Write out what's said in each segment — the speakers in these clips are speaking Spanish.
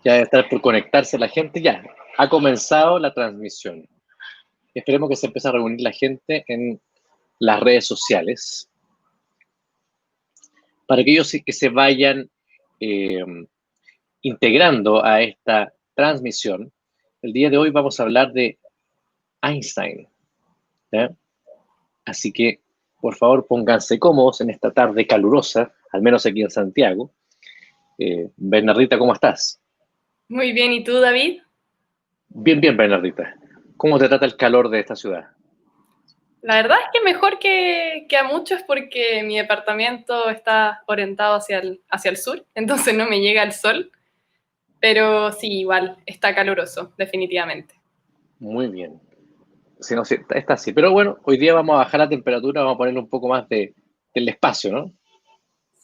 Ya debe estar por conectarse la gente. Ya, ha comenzado la transmisión. Esperemos que se empiece a reunir la gente en las redes sociales. Para aquellos que se vayan integrando a esta transmisión, el día de hoy vamos a hablar de Einstein. ¿Ya? Así que, por favor, pónganse cómodos en esta tarde calurosa, al menos aquí en Santiago. Bernardita, ¿cómo estás? Muy bien, ¿y tú, David? Bien, bien, Bernardita. ¿Cómo te trata el calor de esta ciudad? La verdad es que mejor que a muchos porque mi departamento está orientado hacia el sur, entonces no me llega el sol, pero sí, igual, está caluroso, definitivamente. Muy bien. Sí, no, sí, está así. Pero bueno, hoy día vamos a bajar la temperatura, vamos a ponerle un poco más del espacio, ¿no?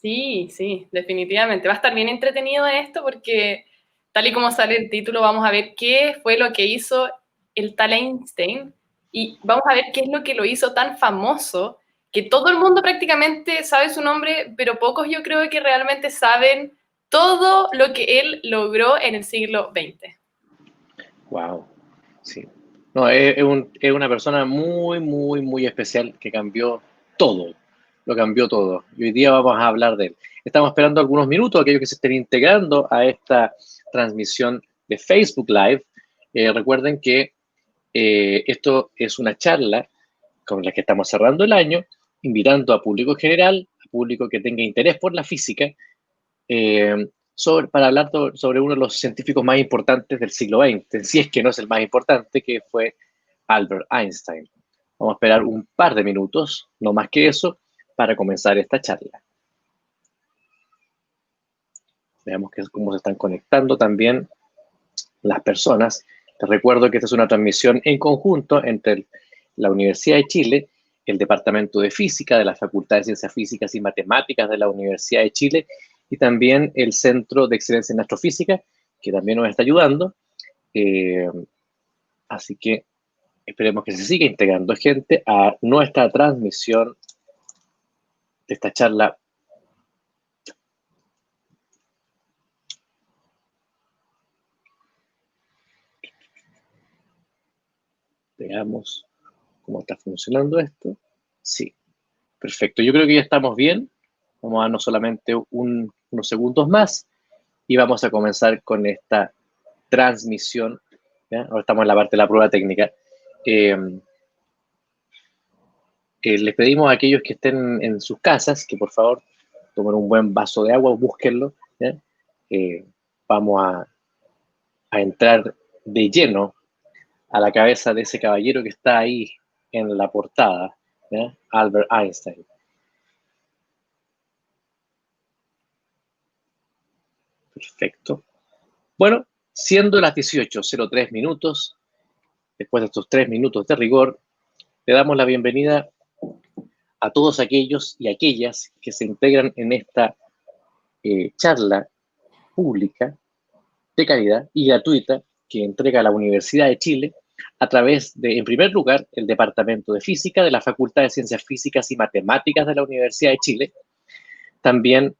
Sí, sí, definitivamente. Va a estar bien entretenido esto porque, tal y como sale el título, vamos a ver qué fue lo que hizo el tal Einstein y vamos a ver qué es lo que lo hizo tan famoso que todo el mundo prácticamente sabe su nombre, pero pocos yo creo que realmente saben todo lo que él logró en el siglo XX. Wow. Sí. No, es una persona muy, muy, muy especial que cambió todo. Lo cambió todo. Y hoy día vamos a hablar de él. Estamos esperando algunos minutos, aquellos que se estén integrando a esta transmisión de Facebook Live. Recuerden que esto es una charla con la que estamos cerrando el año, invitando a público general, a público que tenga interés por la física, para hablar sobre uno de los científicos más importantes del siglo XX, si es que no es el más importante, que fue Albert Einstein. Vamos a esperar un par de minutos, no más que eso, para comenzar esta charla. Veamos cómo se están conectando también las personas. Les recuerdo que esta es una transmisión en conjunto entre la Universidad de Chile, el Departamento de Física de la Facultad de Ciencias Físicas y Matemáticas de la Universidad de Chile y también el Centro de Excelencia en Astrofísica, que también nos está ayudando. Así que esperemos que se siga integrando gente a nuestra transmisión de esta charla. Veamos cómo está funcionando esto. Sí, perfecto. Yo creo que ya estamos bien. Vamos a darnos solamente unos segundos más y vamos a comenzar con esta transmisión. ¿Ya? Ahora estamos en la parte de la prueba técnica. Les pedimos a aquellos que estén en sus casas que por favor tomen un buen vaso de agua o búsquenlo. ¿Ya? Vamos a entrar de lleno a la cabeza de ese caballero que está ahí en la portada, ¿ya? Albert Einstein. Perfecto. Bueno, siendo las 18:03 minutos, después de estos 3 minutos de rigor, le damos la bienvenida a todos aquellos y aquellas que se integran en esta charla pública de calidad y gratuita que entrega la Universidad de Chile a través de, en primer lugar, el Departamento de Física de la Facultad de Ciencias Físicas y Matemáticas de la Universidad de Chile, también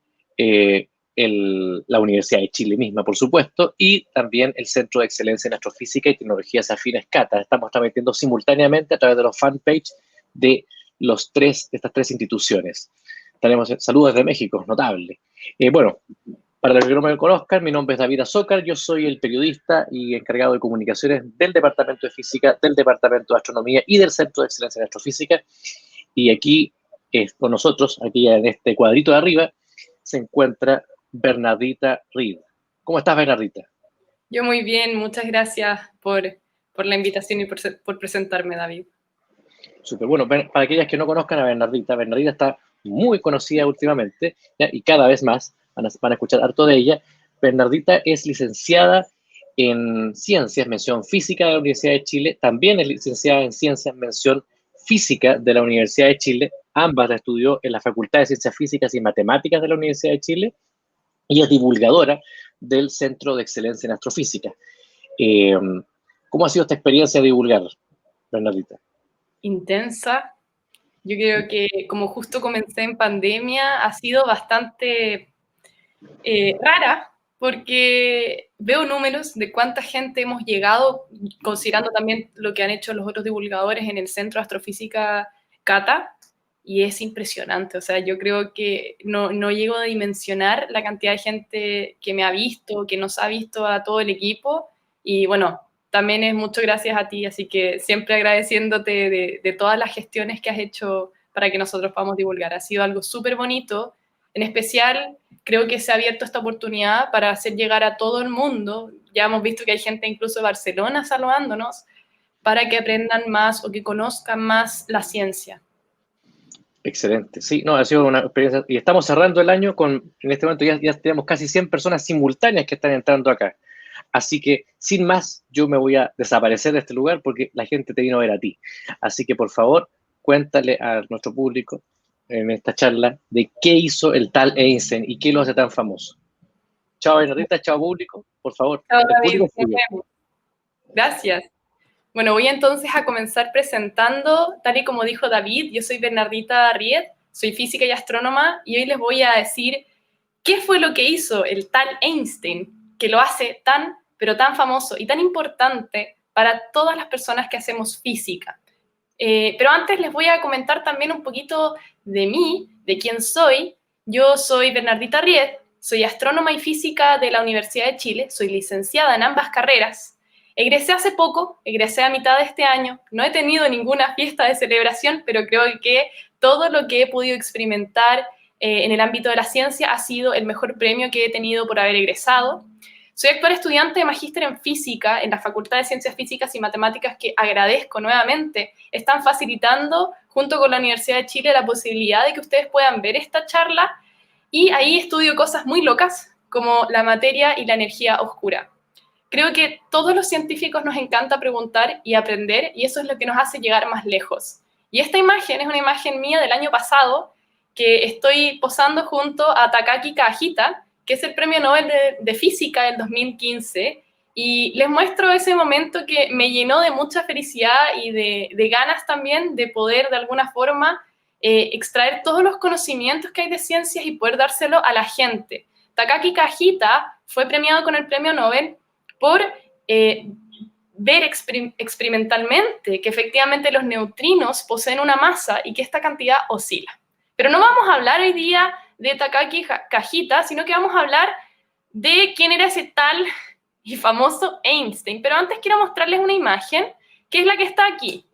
la Universidad de Chile misma, por supuesto, y también el Centro de Excelencia en Astrofísica y Tecnologías Afines CATA. Estamos transmitiendo simultáneamente a través de los fanpage de estas tres instituciones. Tenemos saludos desde México, notable. Bueno, para los que no me conozcan, mi nombre es David Azócar, yo soy el periodista y encargado de comunicaciones del Departamento de Física, del Departamento de Astronomía y del Centro de Excelencia en Astrofísica. Y aquí, con nosotros, aquí en este cuadrito de arriba, se encuentra Bernardita Reed. ¿Cómo estás, Bernardita? Yo muy bien, muchas gracias por la invitación y por presentarme, David. Súper bueno. Para aquellas que no conozcan a Bernardita, Bernardita está muy conocida últimamente, ¿ya? Y cada vez más van a escuchar harto de ella. Bernardita es licenciada en Ciencias, mención Física de la Universidad de Chile, también es licenciada en Ciencias, mención Física de la Universidad de Chile, ambas la estudió en la Facultad de Ciencias Físicas y Matemáticas de la Universidad de Chile y es divulgadora del Centro de Excelencia en Astrofísica. Eh, ¿Cómo ha sido esta experiencia de divulgar, Bernardita? Intensa. Yo creo que como justo comencé en pandemia, ha sido bastante rara, porque veo números de cuánta gente hemos llegado, considerando también lo que han hecho los otros divulgadores en el Centro de Astrofísica Cata, y es impresionante. O sea, yo creo que no llego a dimensionar la cantidad de gente que me ha visto, que nos ha visto a todo el equipo, y bueno, también es mucho gracias a ti, así que siempre agradeciéndote de todas las gestiones que has hecho para que nosotros podamos divulgar. Ha sido algo súper bonito, en especial creo que se ha abierto esta oportunidad para hacer llegar a todo el mundo. Ya hemos visto que hay gente incluso de Barcelona saludándonos, para que aprendan más o que conozcan más la ciencia. Excelente, sí, no, ha sido una experiencia, y estamos cerrando el año en este momento ya tenemos casi 100 personas simultáneas que están entrando acá, así que, sin más, yo me voy a desaparecer de este lugar porque la gente te vino a ver a ti, así que, por favor, cuéntale a nuestro público en esta charla de qué hizo el tal Einstein y qué lo hace tan famoso. Chao, Bernardita, chao, público, por favor. Chao, El David, público es nos tuyo. vemos. Gracias. Bueno, voy entonces a comenzar presentando, tal y como dijo David, yo soy Bernardita Riet, soy física y astrónoma, y hoy les voy a decir qué fue lo que hizo el tal Einstein, que lo hace tan, pero tan famoso y tan importante para todas las personas que hacemos física. Pero antes les voy a comentar también un poquito de mí, de quién soy. Yo soy Bernardita Riet, soy astrónoma y física de la Universidad de Chile, soy licenciada en ambas carreras. Egresé hace poco, egresé a mitad de este año, no he tenido ninguna fiesta de celebración, pero creo que todo lo que he podido experimentar en el ámbito de la ciencia ha sido el mejor premio que he tenido por haber egresado. Soy actual estudiante de magíster en física en la Facultad de Ciencias Físicas y Matemáticas, que agradezco nuevamente. Están facilitando, junto con la Universidad de Chile, la posibilidad de que ustedes puedan ver esta charla, y ahí estudio cosas muy locas, como la materia y la energía oscura. Creo que todos los científicos nos encanta preguntar y aprender, y eso es lo que nos hace llegar más lejos. Y esta imagen es una imagen mía del año pasado, que estoy posando junto a Takaaki Kahita, que es el Premio Nobel de Física del 2015, y les muestro ese momento que me llenó de mucha felicidad y de ganas también de poder, de alguna forma, extraer todos los conocimientos que hay de ciencias y poder dárselo a la gente. Takaaki Kahita fue premiado con el Premio Nobel por ver experimentalmente que efectivamente los neutrinos poseen una masa y que esta cantidad oscila. Pero no vamos a hablar hoy día de Takaaki Kahita, sino que vamos a hablar de quién era ese tal y famoso Einstein. Pero antes quiero mostrarles una imagen, que es la que está aquí.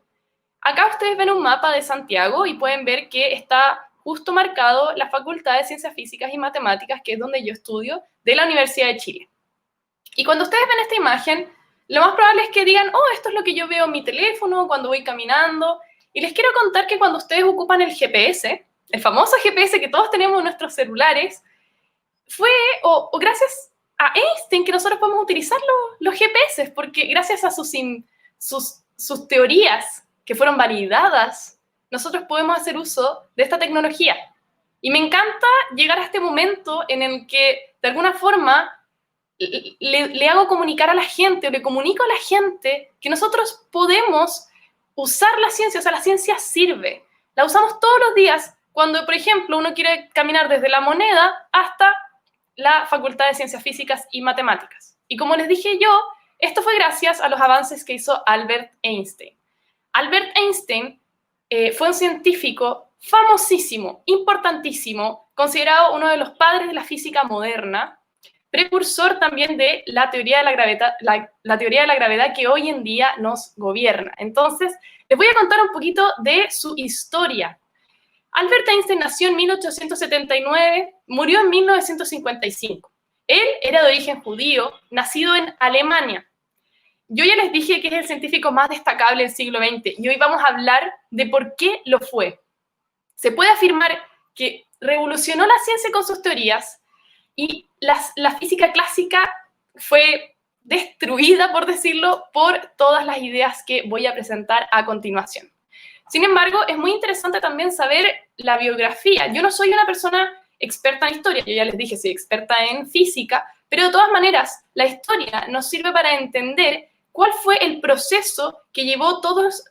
Acá ustedes ven un mapa de Santiago y pueden ver que está justo marcado la Facultad de Ciencias Físicas y Matemáticas, que es donde yo estudio, de la Universidad de Chile. Y cuando ustedes ven esta imagen, lo más probable es que digan, oh, esto es lo que yo veo en mi teléfono cuando voy caminando. Y les quiero contar que cuando ustedes ocupan el GPS, el famoso GPS que todos tenemos en nuestros celulares, fue o gracias a Einstein que nosotros podemos utilizar los GPS, porque gracias a sus teorías que fueron validadas, nosotros podemos hacer uso de esta tecnología. Y me encanta llegar a este momento en el que, de alguna forma, le hago comunicar a la gente, o le comunico a la gente que nosotros podemos usar la ciencia. O sea, la ciencia sirve. La usamos todos los días cuando, por ejemplo, uno quiere caminar desde La Moneda hasta la Facultad de Ciencias Físicas y Matemáticas. Y como les dije yo, esto fue gracias a los avances que hizo Albert Einstein. Albert Einstein fue un científico famosísimo, importantísimo, considerado uno de los padres de la física moderna, precursor también de la teoría de la gravedad, la teoría de la gravedad que hoy en día nos gobierna. Entonces, les voy a contar un poquito de su historia. Albert Einstein nació en 1879, murió en 1955. Él era de origen judío, nacido en Alemania. Yo ya les dije que es el científico más destacable del siglo XX, y hoy vamos a hablar de por qué lo fue. Se puede afirmar que revolucionó la ciencia con sus teorías, y la física clásica fue destruida, por decirlo, por todas las ideas que voy a presentar a continuación. Sin embargo, es muy interesante también saber la biografía. Yo no soy una persona experta en historia, yo ya les dije, soy experta en física, pero de todas maneras, la historia nos sirve para entender cuál fue el proceso que llevó todos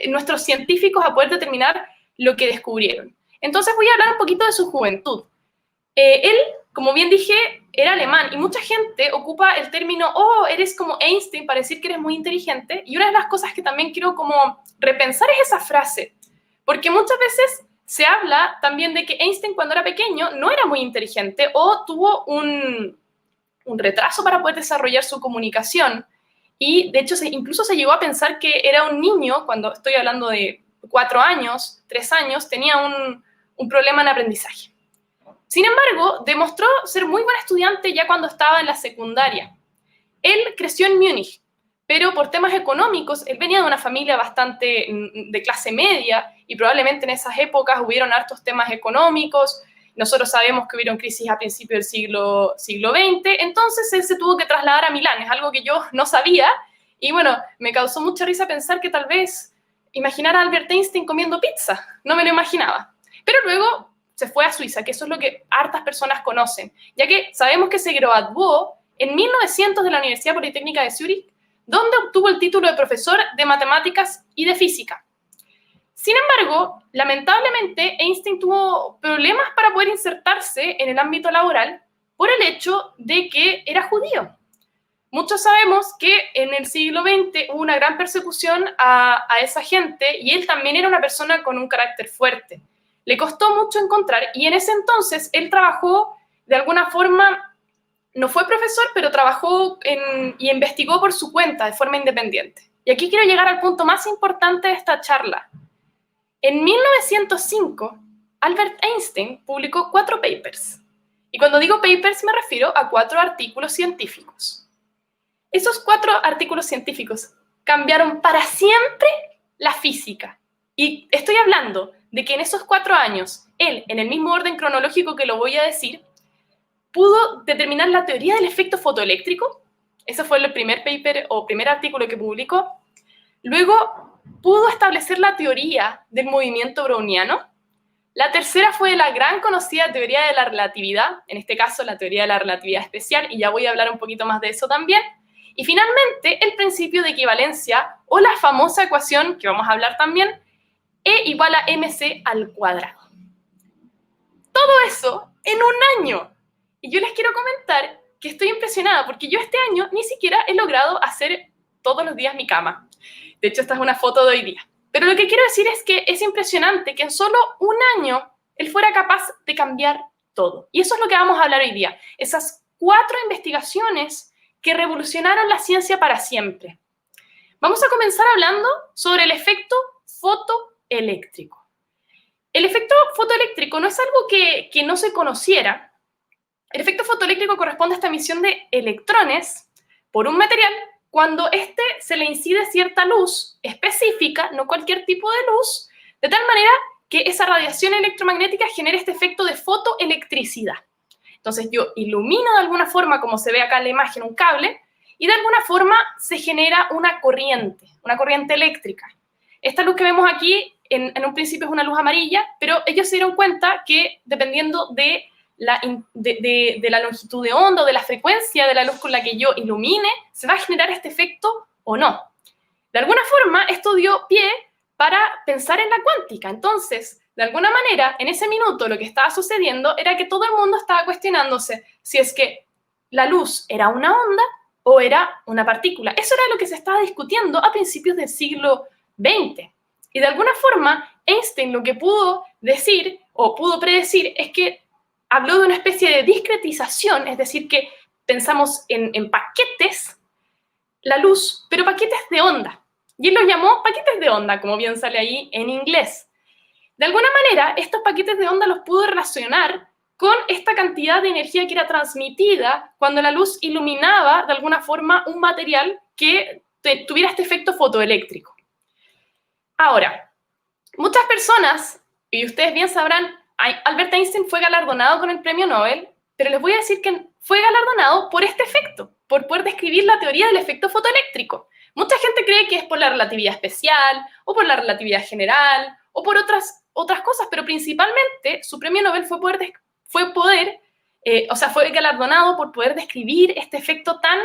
nuestros científicos a poder determinar lo que descubrieron. Entonces voy a hablar un poquito de su juventud. Él, como bien dije, era alemán, y mucha gente ocupa el término, oh, eres como Einstein, para decir que eres muy inteligente, y una de las cosas que también quiero como repensar es esa frase, porque muchas veces se habla también de que Einstein cuando era pequeño no era muy inteligente o tuvo un retraso para poder desarrollar su comunicación, y de hecho incluso se llegó a pensar que era un niño, cuando estoy hablando de 4 años, 3 años, tenía un problema en aprendizaje. Sin embargo, demostró ser muy buen estudiante ya cuando estaba en la secundaria. Él creció en Múnich, pero por temas económicos, él venía de una familia bastante de clase media y probablemente en esas épocas hubieron hartos temas económicos. Nosotros sabemos que hubieron crisis a principios del siglo XX, entonces él se tuvo que trasladar a Milán, es algo que yo no sabía, y bueno, me causó mucha risa pensar que tal vez imaginar a Albert Einstein comiendo pizza, no me lo imaginaba. Pero luego se fue a Suiza, que eso es lo que hartas personas conocen, ya que sabemos que se graduó en 1900 de la Universidad Politécnica de Zúrich, donde obtuvo el título de profesor de matemáticas y de física. Sin embargo, lamentablemente, Einstein tuvo problemas para poder insertarse en el ámbito laboral por el hecho de que era judío. Muchos sabemos que en el siglo XX hubo una gran persecución a esa gente y él también era una persona con un carácter fuerte. Le costó mucho encontrar y en ese entonces él trabajó de alguna forma, no fue profesor, pero trabajó y investigó por su cuenta de forma independiente. Y aquí quiero llegar al punto más importante de esta charla. En 1905, Albert Einstein publicó 4 papers. Y cuando digo papers me refiero a 4 artículos científicos. Esos 4 artículos científicos cambiaron para siempre la física. Y estoy hablando de que en esos 4 años, él, en el mismo orden cronológico que lo voy a decir, pudo determinar la teoría del efecto fotoeléctrico. Ese fue el primer paper o primer artículo que publicó. Luego, pudo establecer la teoría del movimiento browniano. La tercera fue la gran conocida teoría de la relatividad, en este caso la teoría de la relatividad especial, y ya voy a hablar un poquito más de eso también. Y finalmente, el principio de equivalencia, o la famosa ecuación, que vamos a hablar también, E igual a mc al cuadrado. Todo eso en un año. Y yo les quiero comentar que estoy impresionada, porque yo este año ni siquiera he logrado hacer todos los días mi cama. De hecho, esta es una foto de hoy día. Pero lo que quiero decir es que es impresionante que en solo un año él fuera capaz de cambiar todo. Y eso es lo que vamos a hablar hoy día. Esas 4 investigaciones que revolucionaron la ciencia para siempre. Vamos a comenzar hablando sobre el efecto fotoeléctrico. El efecto fotoeléctrico no es algo que no se conociera. El efecto fotoeléctrico corresponde a esta emisión de electrones por un material cuando se le incide cierta luz específica, no cualquier tipo de luz, de tal manera que esa radiación electromagnética genera este efecto de fotoelectricidad. Entonces yo ilumino de alguna forma, como se ve acá en la imagen, un cable, y de alguna forma se genera una corriente eléctrica. Esta luz que vemos aquí, en un principio es una luz amarilla, pero ellos se dieron cuenta que dependiendo de la longitud de onda o de la frecuencia de la luz con la que yo ilumine, se va a generar este efecto o no. De alguna forma, esto dio pie para pensar en la cuántica. Entonces, de alguna manera, en ese minuto lo que estaba sucediendo era que todo el mundo estaba cuestionándose si es que la luz era una onda o era una partícula. Eso era lo que se estaba discutiendo a principios del siglo XX. Y de alguna forma, Einstein lo que pudo decir o pudo predecir es que habló de una especie de discretización, es decir, que pensamos en paquetes, la luz, pero paquetes de onda. Y él los llamó paquetes de onda, como bien sale ahí en inglés. De alguna manera, estos paquetes de onda los pudo relacionar con esta cantidad de energía que era transmitida cuando la luz iluminaba, de alguna forma, un material que tuviera este efecto fotoeléctrico. Ahora, muchas personas, y ustedes bien sabrán, Albert Einstein fue galardonado con el premio Nobel, pero les voy a decir que fue galardonado por este efecto, por poder describir la teoría del efecto fotoeléctrico. Mucha gente cree que es por la relatividad especial, o por la relatividad general, o por otras cosas, pero principalmente su premio Nobel fue galardonado por poder describir este efecto tan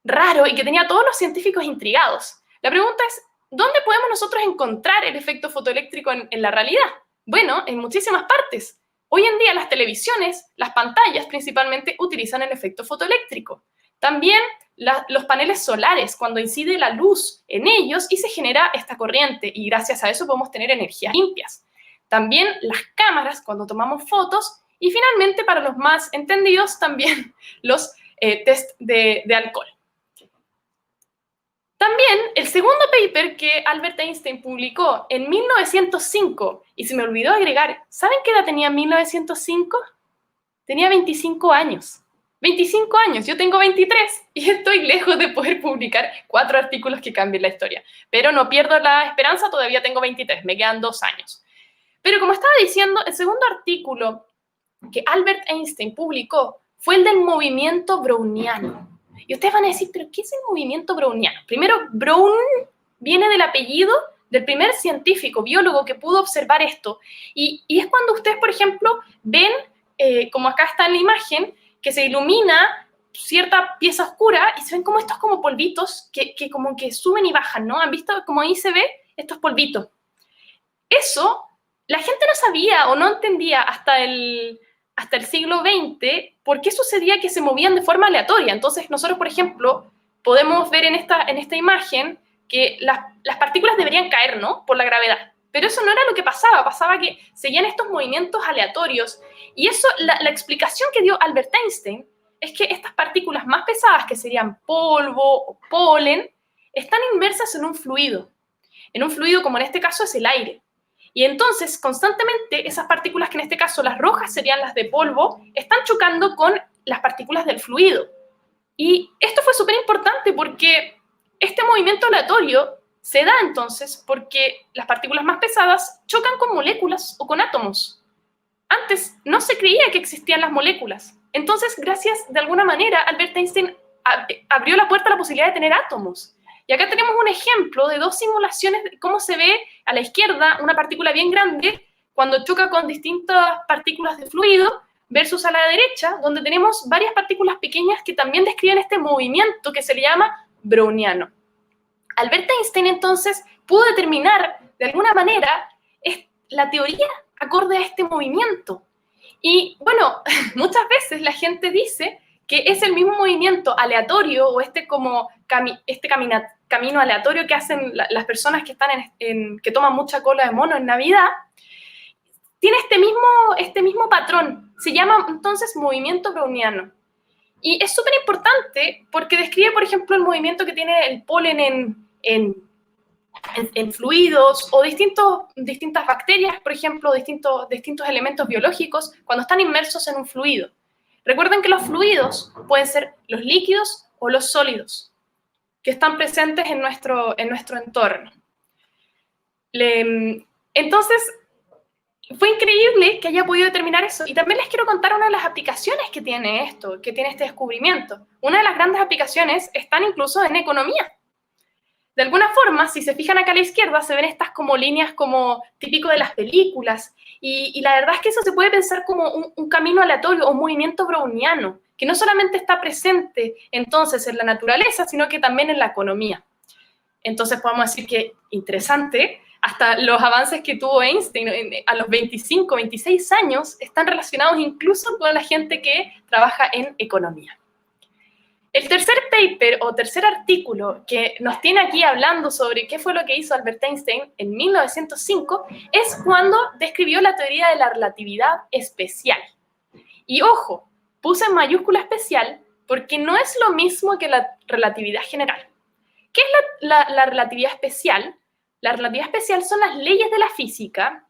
raro y que tenía a todos los científicos intrigados. La pregunta es, ¿dónde podemos nosotros encontrar el efecto fotoeléctrico en la realidad? Bueno, en muchísimas partes. Hoy en día las televisiones, las pantallas principalmente, utilizan el efecto fotoeléctrico. También los paneles solares, cuando incide la luz en ellos y se genera esta corriente, y gracias a eso podemos tener energías limpias. También las cámaras, cuando tomamos fotos, y finalmente, para los más entendidos, también los test de alcohol. También el segundo paper que Albert Einstein publicó en 1905, y se me olvidó agregar, ¿saben qué edad tenía en 1905? Tenía 25 años. 25 años, yo tengo 23 y estoy lejos de poder publicar 4 artículos que cambien la historia. Pero no pierdo la esperanza, todavía tengo 23, me quedan 2 años. Pero como estaba diciendo, el segundo artículo que Albert Einstein publicó fue el del movimiento browniano. Y ustedes van a decir, ¿pero qué es el movimiento browniano? Primero, Brown viene del apellido del primer científico, biólogo que pudo observar esto. Y es cuando ustedes, por ejemplo, ven, como acá está en la imagen, que se ilumina cierta pieza oscura y se ven como estos como polvitos que como que suben y bajan, ¿no? ¿Han visto como ahí se ve estos polvitos? Eso la gente no sabía o no entendía hasta el siglo XX por qué sucedía que se movían de forma aleatoria. Entonces nosotros, por ejemplo, podemos ver en esta imagen que las partículas deberían caer, ¿no? Por la gravedad. Pero eso no era lo que pasaba. Pasaba que seguían estos movimientos aleatorios. Y eso, la explicación que dio Albert Einstein es que estas partículas más pesadas, que serían polvo o polen, están inmersas en un fluido. En un fluido como en este caso es el aire. Y entonces, constantemente, esas partículas, que en este caso las rojas serían las de polvo, están chocando con las partículas del fluido. Y esto fue súper importante porque este movimiento aleatorio se da entonces porque las partículas más pesadas chocan con moléculas o con átomos. Antes no se creía que existían las moléculas. Entonces, gracias, de alguna manera, Albert Einstein abrió la puerta a la posibilidad de tener átomos. Y acá tenemos un ejemplo de 2 simulaciones de cómo se ve a la izquierda una partícula bien grande cuando choca con distintas partículas de fluido versus a la derecha, donde tenemos varias partículas pequeñas que también describen este movimiento que se le llama browniano. Albert Einstein, entonces, pudo determinar, de alguna manera, la teoría acorde a este movimiento. Y, bueno, muchas veces la gente dice que es el mismo movimiento aleatorio o camino aleatorio que hacen las personas que están que toman mucha cola de mono en Navidad, tiene este mismo patrón. Se llama entonces movimiento browniano. Y es súper importante porque describe, por ejemplo, el movimiento que tiene el polen en fluidos o distintas bacterias, por ejemplo, distintos elementos biológicos cuando están inmersos en un fluido. Recuerden que los fluidos pueden ser los líquidos o los sólidos que están presentes en nuestro entorno. Entonces, fue increíble que haya podido determinar eso. Y también les quiero contar una de las aplicaciones que tiene este descubrimiento. Una de las grandes aplicaciones están incluso en economía. De alguna forma, si se fijan acá a la izquierda, se ven estas como líneas como típico de las películas. Y la verdad es que eso se puede pensar como un camino aleatorio o un movimiento browniano, que no solamente está presente entonces en la naturaleza, sino que también en la economía. Entonces podemos decir que interesante, hasta los avances que tuvo Einstein a los 25, 26 años están relacionados incluso con la gente que trabaja en economía. El tercer paper o tercer artículo que nos tiene aquí hablando sobre qué fue lo que hizo Albert Einstein en 1905 es cuando describió la teoría de la relatividad especial. Y ojo, puse en mayúscula especial porque no es lo mismo que la relatividad general. ¿Qué es la relatividad especial? La relatividad especial son las leyes de la física,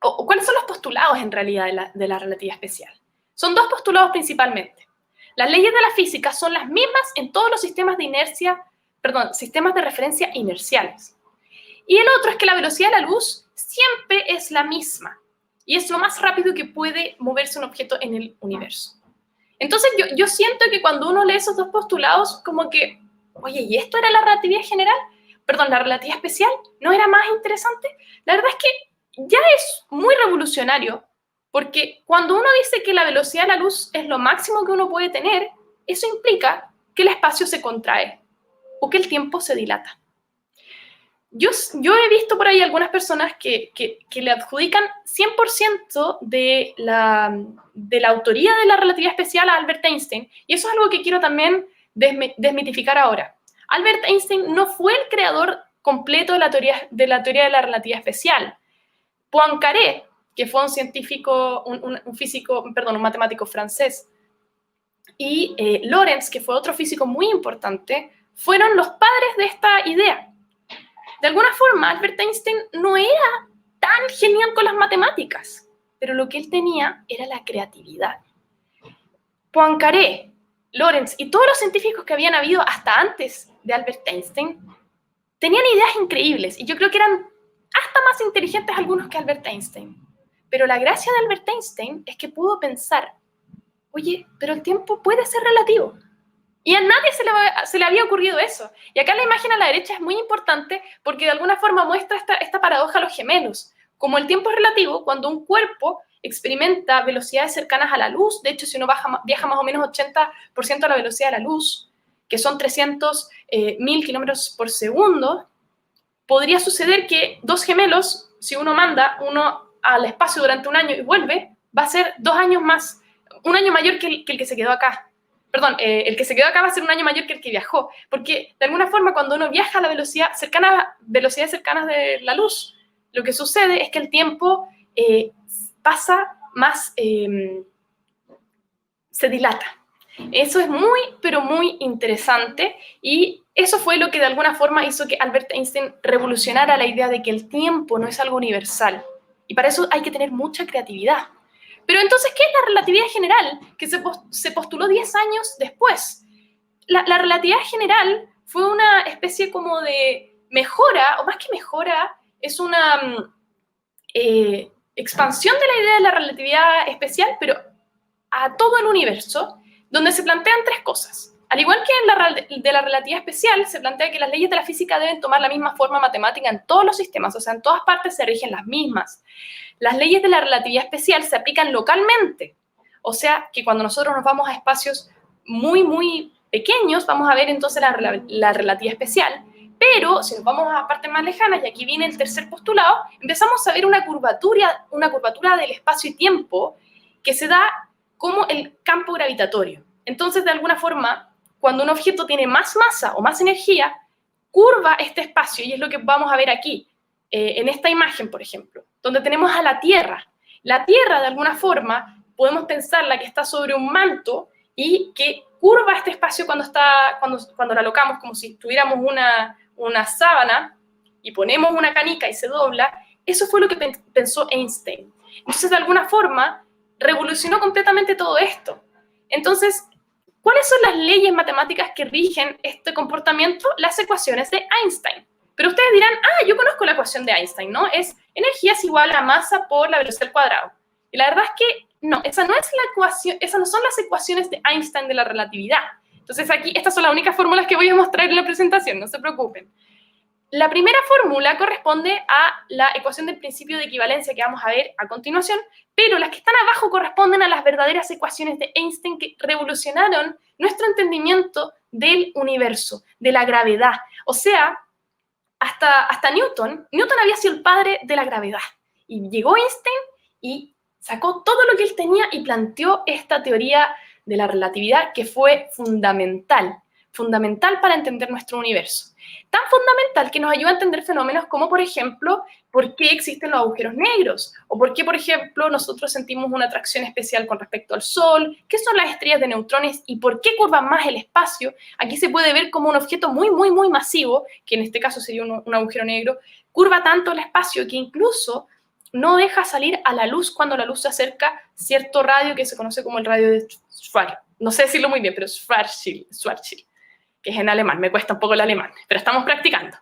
o ¿cuáles son los postulados en realidad de la relatividad especial? Son 2 postulados principalmente. Las leyes de la física son las mismas en todos los sistemas de referencia inerciales. Y el otro es que la velocidad de la luz siempre es la misma y es lo más rápido que puede moverse un objeto en el universo. Entonces yo siento que cuando uno lee esos 2 postulados, como que, oye, ¿y esto era la relatividad general? Perdón, la relatividad especial, ¿no era más interesante? La verdad es que ya es muy revolucionario. Porque cuando uno dice que la velocidad de la luz es lo máximo que uno puede tener, eso implica que el espacio se contrae o que el tiempo se dilata. Yo he visto por ahí algunas personas que le adjudican 100% de la autoría de la relatividad especial a Albert Einstein, y eso es algo que quiero también desmitificar ahora. Albert Einstein no fue el creador completo de la teoría de la relatividad especial. Poincaré, que fue un científico, un matemático francés, y Lorentz, que fue otro físico muy importante, fueron los padres de esta idea. De alguna forma, Albert Einstein no era tan genial con las matemáticas, pero lo que él tenía era la creatividad. Poincaré, Lorentz y todos los científicos que habían habido hasta antes de Albert Einstein tenían ideas increíbles, y yo creo que eran hasta más inteligentes algunos que Albert Einstein. Pero la gracia de Albert Einstein es que pudo pensar, oye, pero el tiempo puede ser relativo. Y a nadie se le había ocurrido eso. Y acá la imagen a la derecha es muy importante porque de alguna forma muestra esta paradoja a los gemelos. Como el tiempo es relativo, cuando un cuerpo experimenta velocidades cercanas a la luz, de hecho, si uno viaja más o menos 80% a la velocidad de la luz, que son 300.000 kilómetros por segundo, podría suceder que dos gemelos, si uno manda uno al espacio durante un año y vuelve, va a ser 2 años más, un año mayor que el que se quedó acá. Perdón, el que se quedó acá va a ser un año mayor que el que viajó, porque de alguna forma cuando uno viaja a la velocidades cercanas de la luz, lo que sucede es que el tiempo pasa más, se dilata. Eso es muy, pero muy interesante, y eso fue lo que de alguna forma hizo que Albert Einstein revolucionara la idea de que el tiempo no es algo universal, y para eso hay que tener mucha creatividad. Pero entonces, ¿qué es la relatividad general? Que se postuló 10 años después. La relatividad general fue una especie como de mejora, o más que mejora, es una expansión de la idea de la relatividad especial, pero a todo el universo, donde se plantean 3 cosas. Al igual que en la relatividad especial, se plantea que las leyes de la física deben tomar la misma forma matemática en todos los sistemas, o sea, en todas partes se rigen las mismas. Las leyes de la relatividad especial se aplican localmente, o sea, que cuando nosotros nos vamos a espacios muy, muy pequeños, vamos a ver entonces la relatividad especial, pero si nos vamos a partes más lejanas, y aquí viene el tercer postulado, empezamos a ver una curvatura del espacio y tiempo que se da como el campo gravitatorio. Entonces, de alguna forma, cuando un objeto tiene más masa o más energía, curva este espacio, y es lo que vamos a ver aquí, en esta imagen, por ejemplo, donde tenemos a la Tierra. La Tierra, de alguna forma, podemos pensarla que está sobre un manto y que curva este espacio cuando la alocamos, como si tuviéramos una sábana y ponemos una canica y se dobla. Eso fue lo que pensó Einstein. Entonces, de alguna forma, revolucionó completamente todo esto. Entonces, ¿cuáles son las leyes matemáticas que rigen este comportamiento? Las ecuaciones de Einstein. Pero ustedes dirán, yo conozco la ecuación de Einstein, ¿no? Es energía es igual a masa por la velocidad al cuadrado. Y la verdad es que no, esa no es la ecuación, esas no son las ecuaciones de Einstein de la relatividad. Entonces aquí, estas son las únicas fórmulas que voy a mostrar en la presentación, no se preocupen. La primera fórmula corresponde a la ecuación del principio de equivalencia que vamos a ver a continuación, pero las que están abajo corresponden a las verdaderas ecuaciones de Einstein que revolucionaron nuestro entendimiento del universo, de la gravedad. O sea, hasta Newton había sido el padre de la gravedad. Y llegó Einstein y sacó todo lo que él tenía y planteó esta teoría de la relatividad que fue fundamental para entender nuestro universo. Tan fundamental que nos ayuda a entender fenómenos como, por ejemplo, por qué existen los agujeros negros, o por qué, por ejemplo, nosotros sentimos una atracción especial con respecto al Sol, qué son las estrellas de neutrones y por qué curvan más el espacio. Aquí se puede ver como un objeto muy, muy, muy masivo, que en este caso sería un agujero negro, curva tanto el espacio que incluso no deja salir a la luz cuando la luz se acerca a cierto radio que se conoce como el radio de Schwarzschild. No sé decirlo muy bien, pero Schwarzschild, que es en alemán, me cuesta un poco el alemán, pero estamos practicando.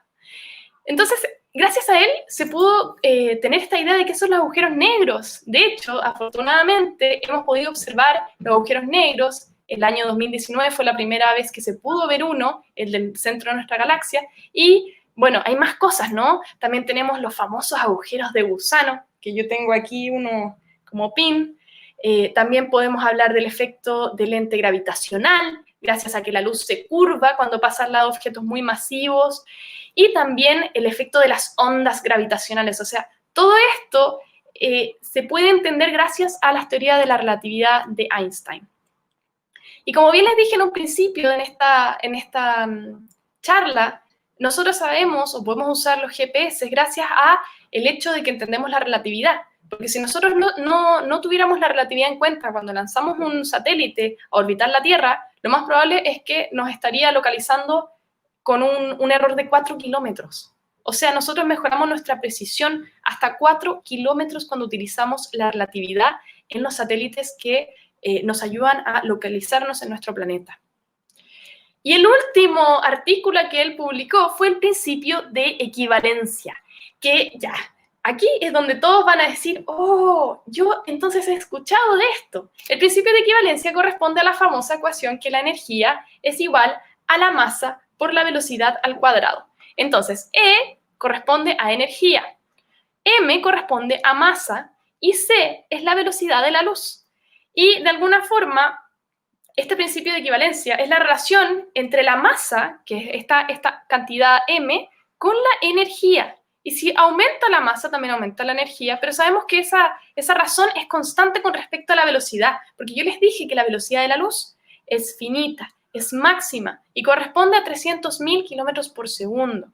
Entonces, gracias a él se pudo tener esta idea de qué son los agujeros negros. De hecho, afortunadamente, hemos podido observar los agujeros negros. El año 2019 fue la primera vez que se pudo ver uno, el del centro de nuestra galaxia, y bueno, hay más cosas, ¿no? También tenemos los famosos agujeros de gusano, que yo tengo aquí uno como pin. También podemos hablar del efecto del lente gravitacional, gracias a que la luz se curva cuando pasa al lado de objetos muy masivos, y también el efecto de las ondas gravitacionales. O sea, todo esto se puede entender gracias a las teorías de la relatividad de Einstein. Y como bien les dije en un principio, en esta charla, nosotros sabemos o podemos usar los GPS gracias a el hecho de que entendemos la relatividad. Porque si nosotros no tuviéramos la relatividad en cuenta cuando lanzamos un satélite a orbitar la Tierra, lo más probable es que nos estaría localizando con un error de 4 kilómetros. O sea, nosotros mejoramos nuestra precisión hasta 4 kilómetros cuando utilizamos la relatividad en los satélites que nos ayudan a localizarnos en nuestro planeta. Y el último artículo que él publicó fue el principio de equivalencia, que ya, aquí es donde todos van a decir, oh, yo entonces he escuchado de esto. El principio de equivalencia corresponde a la famosa ecuación que la energía es igual a la masa por la velocidad al cuadrado. Entonces, E corresponde a energía, M corresponde a masa y C es la velocidad de la luz. Y de alguna forma, este principio de equivalencia es la relación entre la masa, que es esta cantidad m, con la energía. Y si aumenta la masa, también aumenta la energía, pero sabemos que esa razón es constante con respecto a la velocidad, porque yo les dije que la velocidad de la luz es finita, es máxima, y corresponde a 300.000 kilómetros por segundo.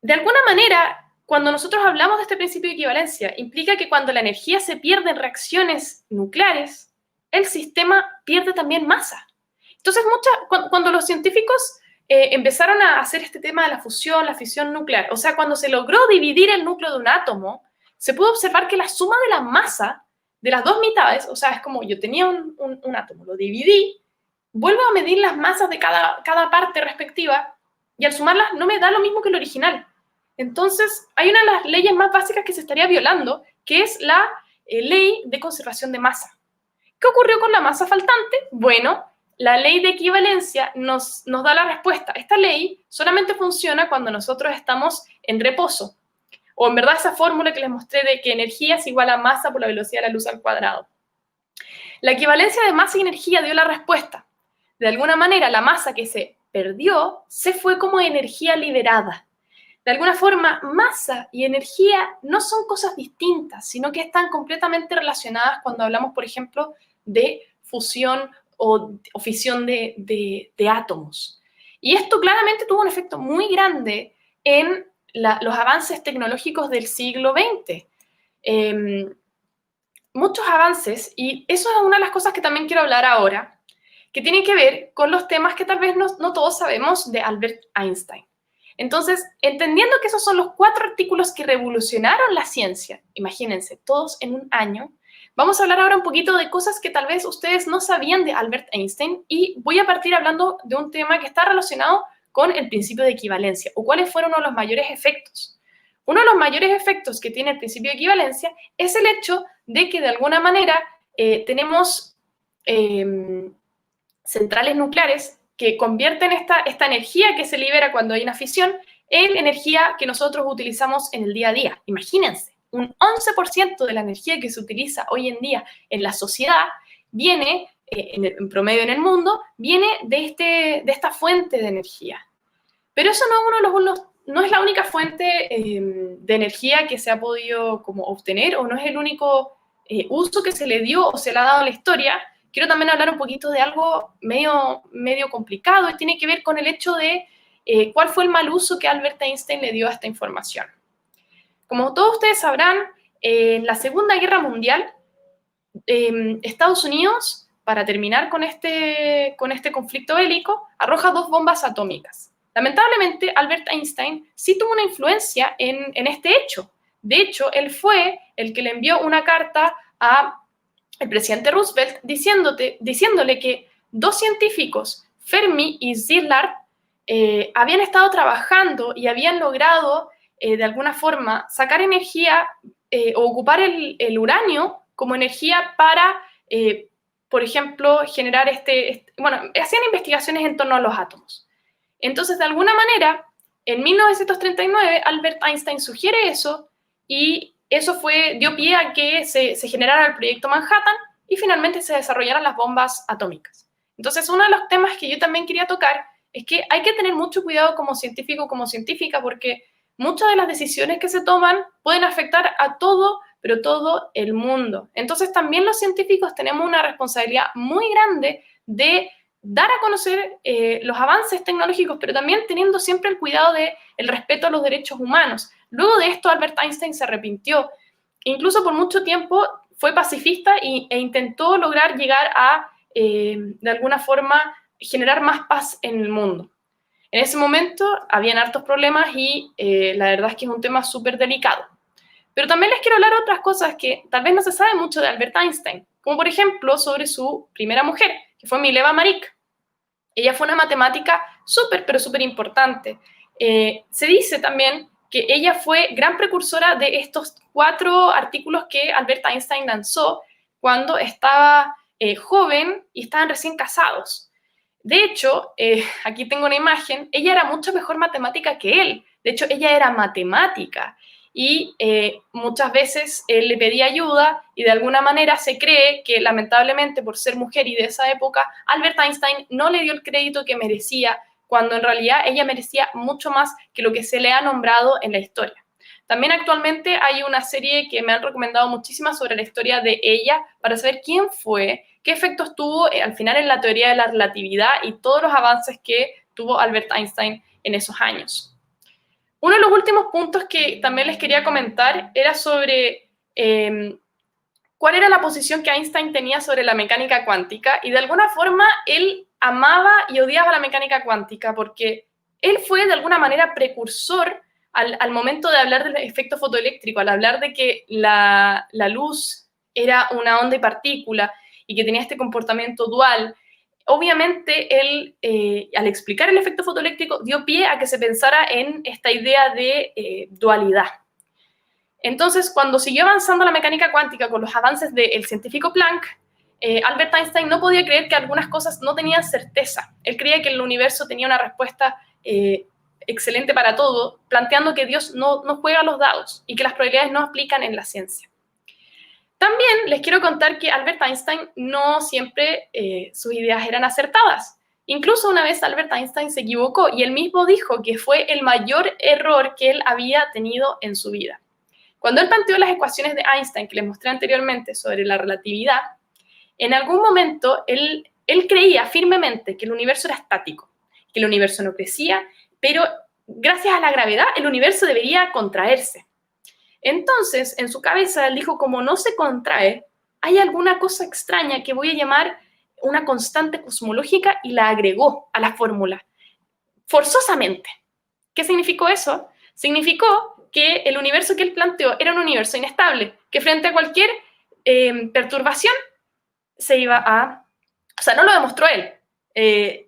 De alguna manera, cuando nosotros hablamos de este principio de equivalencia, implica que cuando la energía se pierde en reacciones nucleares, el sistema pierde también masa. Entonces, cuando los científicos empezaron a hacer este tema de la fisión nuclear, o sea, cuando se logró dividir el núcleo de un átomo, se pudo observar que la suma de la masa de las dos mitades, o sea, es como yo tenía un átomo, lo dividí, vuelvo a medir las masas de cada parte respectiva, y al sumarlas no me da lo mismo que el original. Entonces, hay una de las leyes más básicas que se estaría violando, que es la ley de conservación de masa. ¿Qué ocurrió con la masa faltante? Bueno, la ley de equivalencia nos da la respuesta. Esta ley solamente funciona cuando nosotros estamos en reposo. O en verdad esa fórmula que les mostré de que energía es igual a masa por la velocidad de la luz al cuadrado. La equivalencia de masa y energía dio la respuesta. De alguna manera, la masa que se perdió se fue como energía liberada. De alguna forma, masa y energía no son cosas distintas, sino que están completamente relacionadas cuando hablamos, por ejemplo, de fusión o fisión de átomos. Y esto claramente tuvo un efecto muy grande en los avances tecnológicos del siglo XX. Muchos avances, y eso es una de las cosas que también quiero hablar ahora, que tienen que ver con los temas que tal vez no todos sabemos de Albert Einstein. Entonces, entendiendo que esos son los 4 artículos que revolucionaron la ciencia, imagínense, todos en un año, vamos a hablar ahora un poquito de cosas que tal vez ustedes no sabían de Albert Einstein, y voy a partir hablando de un tema que está relacionado con el principio de equivalencia, o cuáles fueron uno de los mayores efectos. Uno de los mayores efectos que tiene el principio de equivalencia es el hecho de que de alguna manera tenemos centrales nucleares que convierten esta energía que se libera cuando hay una fisión en energía que nosotros utilizamos en el día a día. Imagínense, un 11% de la energía que se utiliza hoy en día en la sociedad viene, en promedio en el mundo, viene de esta fuente de energía. Pero eso no es la única fuente de energía que se ha podido como obtener, o no es el único uso que se le dio o se le ha dado a la historia. Quiero también hablar un poquito de algo medio complicado, y tiene que ver con el hecho de cuál fue el mal uso que Albert Einstein le dio a esta información. Como todos ustedes sabrán, en la Segunda Guerra Mundial, Estados Unidos, para terminar con este conflicto bélico, arroja 2 bombas atómicas. Lamentablemente, Albert Einstein sí tuvo una influencia en este hecho. De hecho, él fue el que le envió una carta a el presidente Roosevelt diciéndole que 2 científicos, Fermi y Szilard, habían estado trabajando y habían logrado de alguna forma sacar energía o ocupar el uranio como energía para, por ejemplo, generar hacían investigaciones en torno a los átomos. Entonces, de alguna manera, en 1939, Albert Einstein sugiere eso, y eso dio pie a que se generara el proyecto Manhattan y finalmente se desarrollaran las bombas atómicas. Entonces, uno de los temas que yo también quería tocar es que hay que tener mucho cuidado como científico, como científica, porque muchas de las decisiones que se toman pueden afectar a todo, pero todo el mundo. Entonces, también los científicos tenemos una responsabilidad muy grande de dar a conocer los avances tecnológicos, pero también teniendo siempre el cuidado del respeto a los derechos humanos. Luego de esto, Albert Einstein se arrepintió. Incluso por mucho tiempo fue pacifista e intentó lograr llegar a, de alguna forma, generar más paz en el mundo. En ese momento habían hartos problemas y la verdad es que es un tema súper delicado. Pero también les quiero hablar de otras cosas que tal vez no se sabe mucho de Albert Einstein, como por ejemplo sobre su primera mujer, que fue Mileva Maric. Ella fue una matemática súper, pero súper importante. Se dice también que ella fue gran precursora de estos 4 artículos que Albert Einstein lanzó cuando estaba joven y estaban recién casados. De hecho, aquí tengo una imagen, ella era mucho mejor matemática que él. De hecho, ella era matemática y muchas veces él le pedía ayuda y de alguna manera se cree que lamentablemente por ser mujer y de esa época, Albert Einstein no le dio el crédito que merecía, cuando en realidad ella merecía mucho más que lo que se le ha nombrado en la historia. También actualmente hay una serie que me han recomendado muchísimas sobre la historia de ella para saber quién fue, qué efectos tuvo al final en la teoría de la relatividad y todos los avances que tuvo Albert Einstein en esos años. Uno de los últimos puntos que también les quería comentar era sobre cuál era la posición que Einstein tenía sobre la mecánica cuántica, y de alguna forma él amaba y odiaba la mecánica cuántica porque él fue de alguna manera precursor al momento de hablar del efecto fotoeléctrico, al hablar de que la luz era una onda y partícula y que tenía este comportamiento dual. Obviamente, él, al explicar el efecto fotoeléctrico, dio pie a que se pensara en esta idea de dualidad. Entonces, cuando siguió avanzando la mecánica cuántica con los avances del científico Planck, Albert Einstein no podía creer que algunas cosas no tenían certeza. Él creía que el universo tenía una respuesta excelente para todo, planteando que Dios no juega los dados y que las probabilidades no aplican en la ciencia. También les quiero contar que Albert Einstein no siempre sus ideas eran acertadas. Incluso una vez Albert Einstein se equivocó y él mismo dijo que fue el mayor error que él había tenido en su vida. Cuando él planteó las ecuaciones de Einstein que les mostré anteriormente sobre la relatividad, en algún momento él creía firmemente que el universo era estático, que el universo no crecía, pero gracias a la gravedad el universo debería contraerse. Entonces, en su cabeza, él dijo, como no se contrae, hay alguna cosa extraña que voy a llamar una constante cosmológica, y la agregó a la fórmula, forzosamente. ¿Qué significó eso? Significó que el universo que él planteó era un universo inestable, que frente a cualquier perturbación se iba a... O sea, no lo demostró él.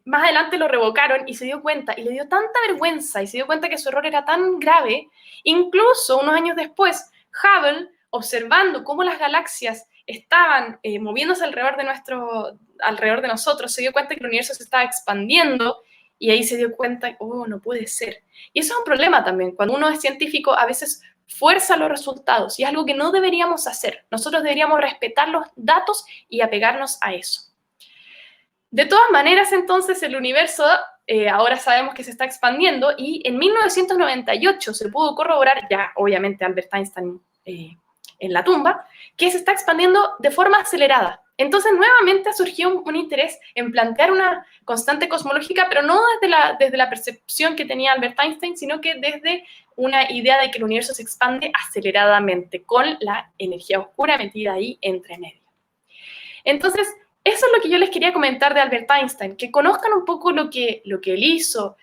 Más adelante lo revocaron y se dio cuenta, y le dio tanta vergüenza, y se dio cuenta que su error era tan grave, incluso unos años después, Hubble, observando cómo las galaxias estaban moviéndose alrededor de nosotros, se dio cuenta que el universo se estaba expandiendo, y ahí se dio cuenta, oh, no puede ser. Y eso es un problema también, cuando uno es científico a veces fuerza los resultados, y es algo que no deberíamos hacer. Nosotros deberíamos respetar los datos y apegarnos a eso. De todas maneras, entonces, el universo ahora sabemos que se está expandiendo, y en 1998 se pudo corroborar, ya obviamente Albert Einstein en la tumba, que se está expandiendo de forma acelerada. Entonces, nuevamente surgió un interés en plantear una constante cosmológica, pero no desde la percepción que tenía Albert Einstein, sino que desde una idea de que el universo se expande aceleradamente, con la energía oscura metida ahí entre medio. Entonces, eso es lo que yo les quería comentar de Albert Einstein, que conozcan un poco lo que él hizo,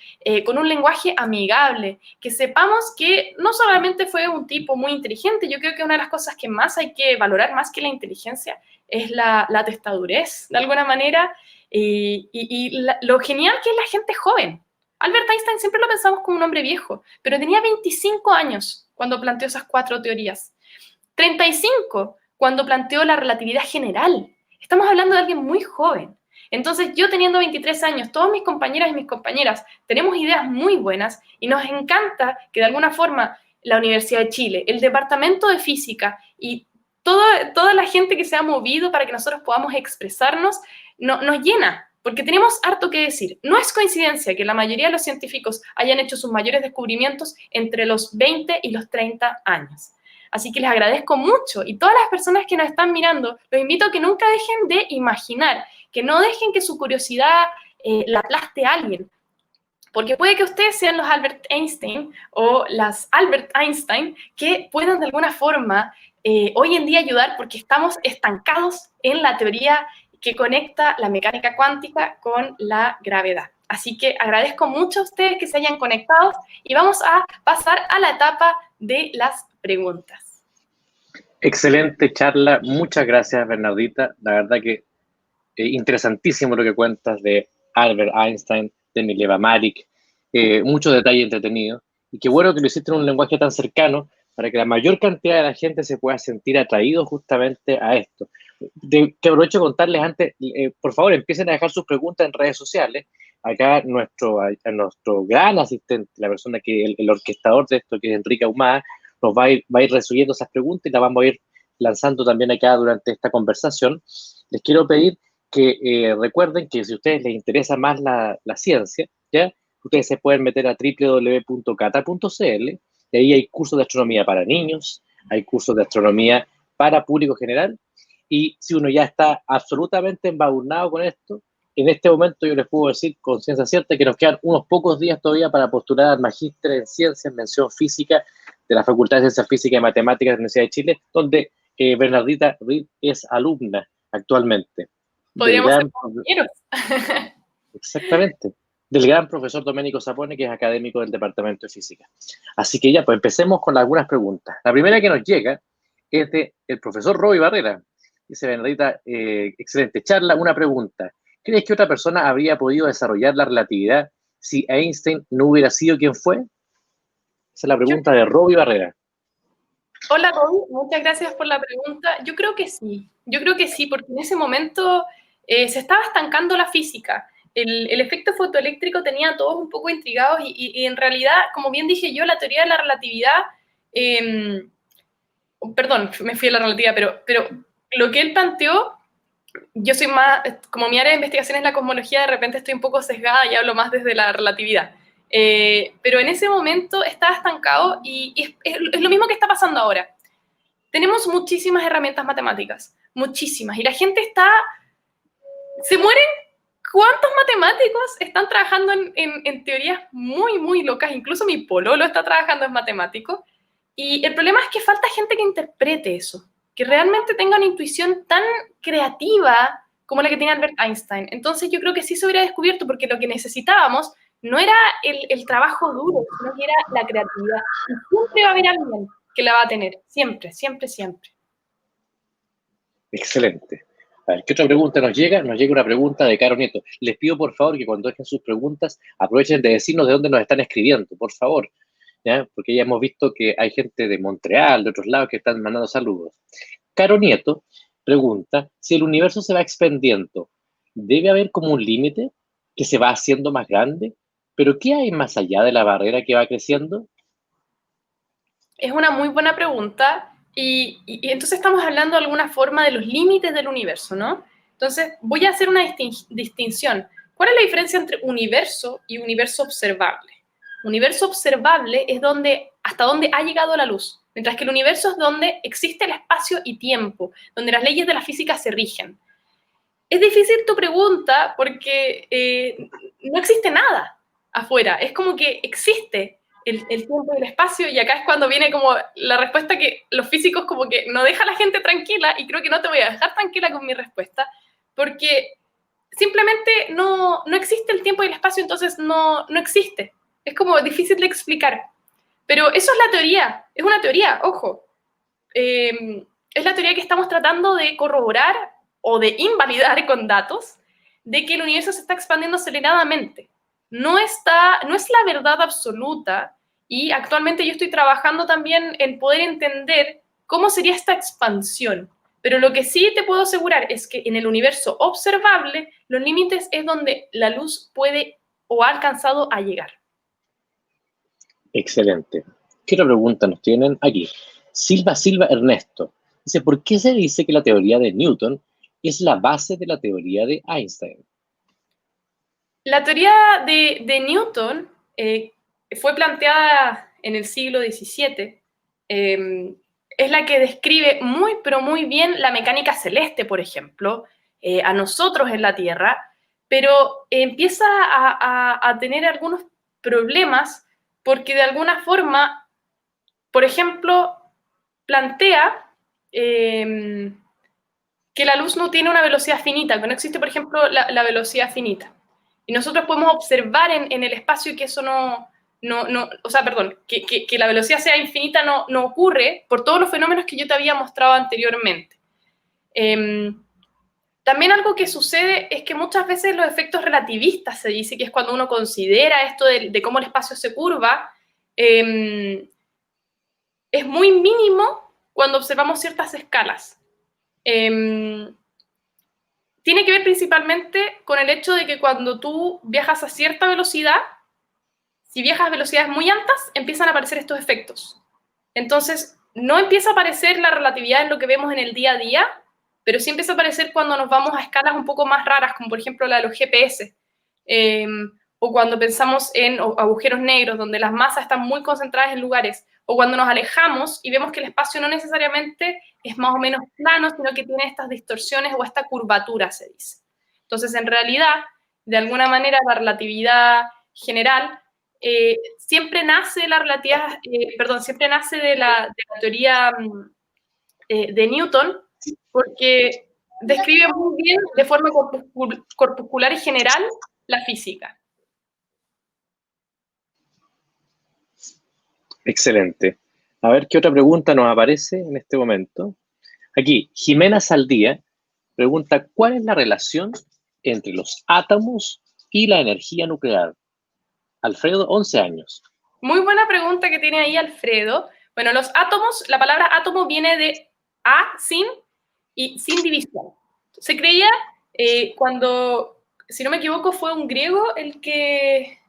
con un lenguaje amigable, que sepamos que no solamente fue un tipo muy inteligente. Yo creo que una de las cosas que más hay que valorar, más que la inteligencia, es la testadurez, de alguna manera, y lo genial que es la gente joven. Albert Einstein siempre lo pensamos como un hombre viejo, pero tenía 25 años cuando planteó esas 4 teorías, 35 cuando planteó la relatividad general. Estamos hablando de alguien muy joven. Entonces, yo teniendo 23 años, todos mis compañeras y mis compañeras tenemos ideas muy buenas, y nos encanta que de alguna forma la Universidad de Chile, el Departamento de Física y toda la gente que se ha movido para que nosotros podamos expresarnos, nos llena. porque tenemos harto que decir. No es coincidencia que la mayoría de los científicos hayan hecho sus mayores descubrimientos entre los 20 y los 30 años. Así que les agradezco mucho, y todas las personas que nos están mirando, los invito a que nunca dejen de imaginar, que no dejen que su curiosidad la aplaste a alguien, porque puede que ustedes sean los Albert Einstein o las Albert Einstein que puedan de alguna forma hoy en día ayudar, porque estamos estancados en la teoría que conecta la mecánica cuántica con la gravedad. Así que agradezco mucho a ustedes que se hayan conectado y vamos a pasar a la etapa de las preguntas. Excelente charla. Muchas gracias, Bernardita. La verdad que interesantísimo lo que cuentas de Albert Einstein, de Mileva Maric, mucho detalle entretenido. Y qué bueno que lo hiciste en un lenguaje tan cercano para que la mayor cantidad de la gente se pueda sentir atraído justamente a esto. Que aprovecho de contarles antes, por favor, empiecen a dejar sus preguntas en redes sociales. Acá nuestro gran asistente, la persona que, el orquestador de esto, que es Enrique Ahumada, nos va a ir resolviendo esas preguntas y las vamos a ir lanzando también acá durante esta conversación. Les quiero pedir que recuerden que si a ustedes les interesa más la ciencia, ¿ya? Ustedes se pueden meter a www.cata.cl y ahí hay cursos de astronomía para niños, hay cursos de astronomía para público general, y si uno ya está absolutamente embadurnado con esto, en este momento yo les puedo decir con ciencia cierta que nos quedan unos pocos días todavía para postular al magíster en ciencias, mención física, de la Facultad de Ciencias Físicas y Matemáticas de la Universidad de Chile, donde Bernardita Reed es alumna actualmente. Podríamos ser compañeros. Exactamente. Del gran profesor Domenico Sapone, que es académico del Departamento de Física. Así que ya, pues empecemos con algunas preguntas. La primera que nos llega es de el profesor Robbie Barrera. Dice Bernardita, excelente charla. Una pregunta. ¿Crees que otra persona habría podido desarrollar la relatividad si Einstein no hubiera sido quien fue? Esa es la pregunta de Robbie Barrera. Hola, Robbie. Muchas gracias por la pregunta. Yo creo que sí. Yo creo que sí, porque en ese momento se estaba estancando la física. El efecto fotoeléctrico tenía a todos un poco intrigados y en realidad, como bien dije yo, la teoría de la relatividad, perdón, me fui a la relatividad, pero lo que él planteó, yo soy más, como mi área de investigación es la cosmología, de repente estoy un poco sesgada y hablo más desde la relatividad. Pero en ese momento estaba estancado y es lo mismo que está pasando ahora. Tenemos muchísimas herramientas matemáticas, muchísimas, y la gente se mueren. ¿Cuántos matemáticos están trabajando en teorías muy, muy locas? Incluso mi pololo está trabajando en matemático. Y el problema es que falta gente que interprete eso, que realmente tenga una intuición tan creativa como la que tiene Albert Einstein. Entonces yo creo que sí se hubiera descubierto, porque lo que necesitábamos no era el trabajo duro, sino que era la creatividad. Y siempre va a haber alguien que la va a tener, siempre, siempre, siempre. Excelente. A ver, ¿qué otra pregunta nos llega? Nos llega una pregunta de Caro Nieto. Les pido, por favor, que cuando dejen sus preguntas, aprovechen de decirnos de dónde nos están escribiendo, por favor, ¿ya? Porque ya hemos visto que hay gente de Montreal, de otros lados, que están mandando saludos. Caro Nieto pregunta, si el universo se va expandiendo, ¿debe haber como un límite que se va haciendo más grande? ¿Pero qué hay más allá de la barrera que va creciendo? Es una muy buena pregunta. Y entonces estamos hablando de alguna forma de los límites del universo, ¿no? Entonces voy a hacer una distinción. ¿Cuál es la diferencia entre universo y universo observable? Universo observable es hasta donde ha llegado la luz, mientras que el universo es donde existe el espacio y tiempo, donde las leyes de la física se rigen. Es difícil tu pregunta porque no existe nada afuera, es como que existe el tiempo y el espacio, y acá es cuando viene como la respuesta que los físicos como que no deja a la gente tranquila, y creo que no te voy a dejar tranquila con mi respuesta, porque simplemente no existe el tiempo y el espacio, entonces no existe. Es como difícil de explicar. Pero eso es la teoría, es una teoría, ojo. Es la teoría que estamos tratando de corroborar o de invalidar con datos de que el universo se está expandiendo aceleradamente. No es la verdad absoluta, y actualmente yo estoy trabajando también en poder entender cómo sería esta expansión. Pero lo que sí te puedo asegurar es que en el universo observable, los límites es donde la luz puede o ha alcanzado a llegar. Excelente. ¿Qué otra pregunta nos tienen aquí? Silva Ernesto dice, ¿por qué se dice que la teoría de Newton es la base de la teoría de Einstein? La teoría de Newton fue planteada en el siglo XVII. Es la que describe muy, pero muy bien la mecánica celeste, por ejemplo, a nosotros en la Tierra, pero empieza a tener algunos problemas porque de alguna forma, por ejemplo, plantea que la luz no tiene una velocidad finita, que no existe, por ejemplo, la velocidad finita. Y nosotros podemos observar en el espacio que eso o sea, perdón, que la velocidad sea infinita no ocurre por todos los fenómenos que yo te había mostrado anteriormente. También algo que sucede es que muchas veces los efectos relativistas, se dice que es cuando uno considera esto de cómo el espacio se curva, es muy mínimo cuando observamos ciertas escalas. Tiene que ver principalmente con el hecho de que cuando tú viajas a cierta velocidad, si viajas a velocidades muy altas, empiezan a aparecer estos efectos. Entonces, no empieza a aparecer la relatividad en lo que vemos en el día a día, pero sí empieza a aparecer cuando nos vamos a escalas un poco más raras, como por ejemplo la de los GPS, o cuando pensamos en agujeros negros, donde las masas están muy concentradas en lugares, o cuando nos alejamos y vemos que el espacio no necesariamente es más o menos plano, sino que tiene estas distorsiones o esta curvatura, se dice. Entonces, en realidad, de alguna manera, la relatividad general siempre nace la relatividad, siempre nace de la teoría de Newton, porque describe muy bien de forma corpuscular y general la física. Excelente. A ver qué otra pregunta nos aparece en este momento. Aquí, Jimena Saldía pregunta, ¿cuál es la relación entre los átomos y la energía nuclear? Alfredo, 11 años. Muy buena pregunta que tiene ahí Alfredo. Bueno, los átomos, la palabra átomo viene de a, sin, y sin división. Se creía cuando, si no me equivoco, fue un griego el que,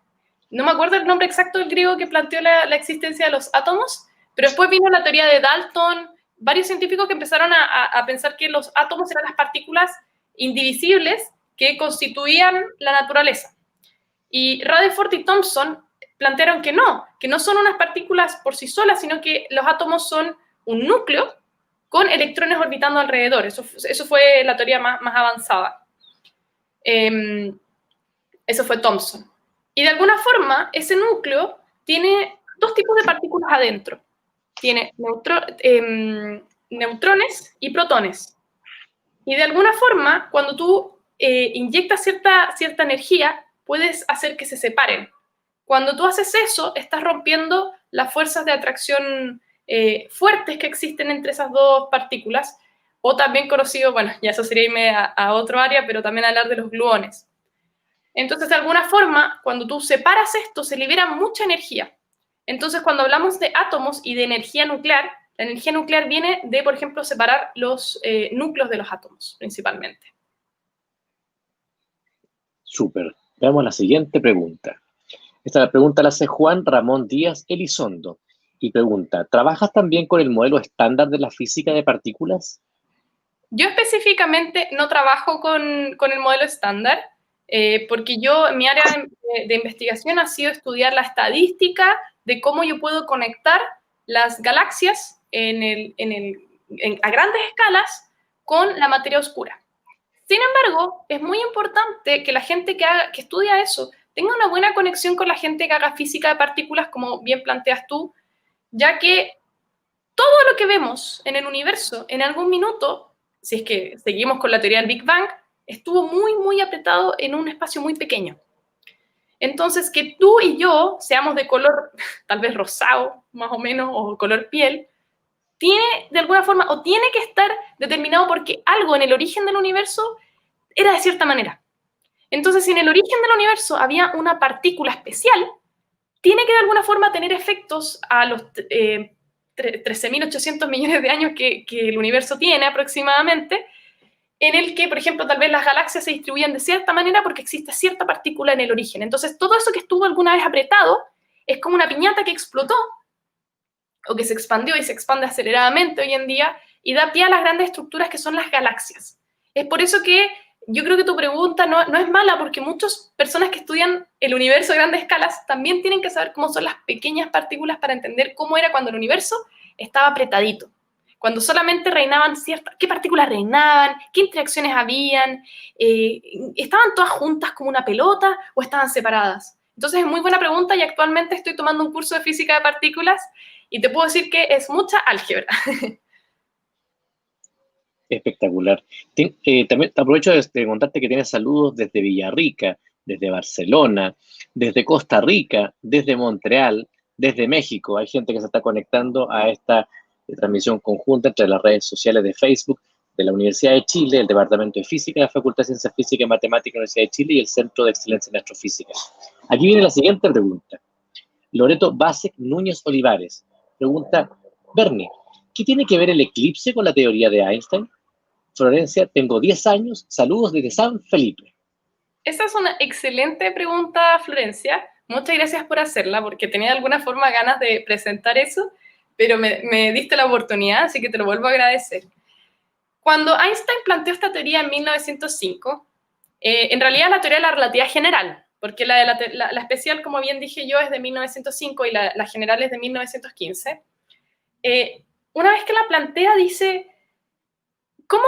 no me acuerdo el nombre exacto del griego que planteó la existencia de los átomos, pero después vino la teoría de Dalton, varios científicos que empezaron a pensar que los átomos eran las partículas indivisibles que constituían la naturaleza. Y Rutherford y Thomson plantearon que no son unas partículas por sí solas, sino que los átomos son un núcleo con electrones orbitando alrededor. Eso fue la teoría más avanzada. Eso fue Thomson. Y de alguna forma, ese núcleo tiene dos tipos de partículas adentro. Tiene neutrones y protones. Y de alguna forma, cuando tú inyectas cierta energía, puedes hacer que se separen. Cuando tú haces eso, estás rompiendo las fuerzas de atracción fuertes que existen entre esas dos partículas, o también conocido, bueno, ya eso sería irme a otro área, pero también hablar de los gluones. Entonces, de alguna forma, cuando tú separas esto, se libera mucha energía. Entonces, cuando hablamos de átomos y de energía nuclear, la energía nuclear viene de, por ejemplo, separar los núcleos de los átomos, principalmente. Súper. Veamos la siguiente pregunta. Esta pregunta la hace Juan Ramón Díaz Elizondo y pregunta, ¿trabajas también con el modelo estándar de la física de partículas? Yo específicamente no trabajo con el modelo estándar, porque mi área de investigación ha sido estudiar la estadística de cómo yo puedo conectar las galaxias a grandes escalas con la materia oscura. Sin embargo, es muy importante que la gente que estudia eso tenga una buena conexión con la gente que haga física de partículas, como bien planteas tú, ya que todo lo que vemos en el universo en algún minuto, si es que seguimos con la teoría del Big Bang, estuvo muy, muy apretado en un espacio muy pequeño. Entonces, que tú y yo seamos de color tal vez rosado, más o menos, o color piel, tiene de alguna forma, o tiene que estar determinado porque algo en el origen del universo era de cierta manera. Entonces, si en el origen del universo había una partícula especial, tiene que de alguna forma tener efectos a los 13.800 millones de años que el universo tiene aproximadamente, en el que, por ejemplo, tal vez las galaxias se distribuyen de cierta manera porque existe cierta partícula en el origen. Entonces, todo eso que estuvo alguna vez apretado es como una piñata que explotó o que se expandió y se expande aceleradamente hoy en día y da pie a las grandes estructuras que son las galaxias. Es por eso que yo creo que tu pregunta no es mala, porque muchas personas que estudian el universo a grandes escalas también tienen que saber cómo son las pequeñas partículas para entender cómo era cuando el universo estaba apretadito, cuando solamente reinaban qué partículas reinaban, qué interacciones habían, ¿estaban todas juntas como una pelota o estaban separadas? Entonces es muy buena pregunta, y actualmente estoy tomando un curso de física de partículas y te puedo decir que es mucha álgebra. Espectacular. También aprovecho de contarte que tienes saludos desde Villarrica, desde Barcelona, desde Costa Rica, desde Montreal, desde México. Hay gente que se está conectando a esta transmisión conjunta entre las redes sociales de Facebook de la Universidad de Chile, el Departamento de Física, la Facultad de Ciencias Físicas y Matemáticas de la Universidad de Chile y el Centro de Excelencia en Astrofísica. Aquí viene la siguiente pregunta. Loreto Basek Núñez Olivares pregunta, Bernie, ¿qué tiene que ver el eclipse con la teoría de Einstein? Florencia, tengo 10 años, saludos desde San Felipe. Esa es una excelente pregunta, Florencia. Muchas gracias por hacerla, porque tenía de alguna forma ganas de presentar eso, pero me diste la oportunidad, así que te lo vuelvo a agradecer. Cuando Einstein planteó esta teoría en 1905, en realidad la teoría de la relatividad general, porque la especial, como bien dije yo, es de 1905 y la general es de 1915, una vez que la plantea dice, ¿cómo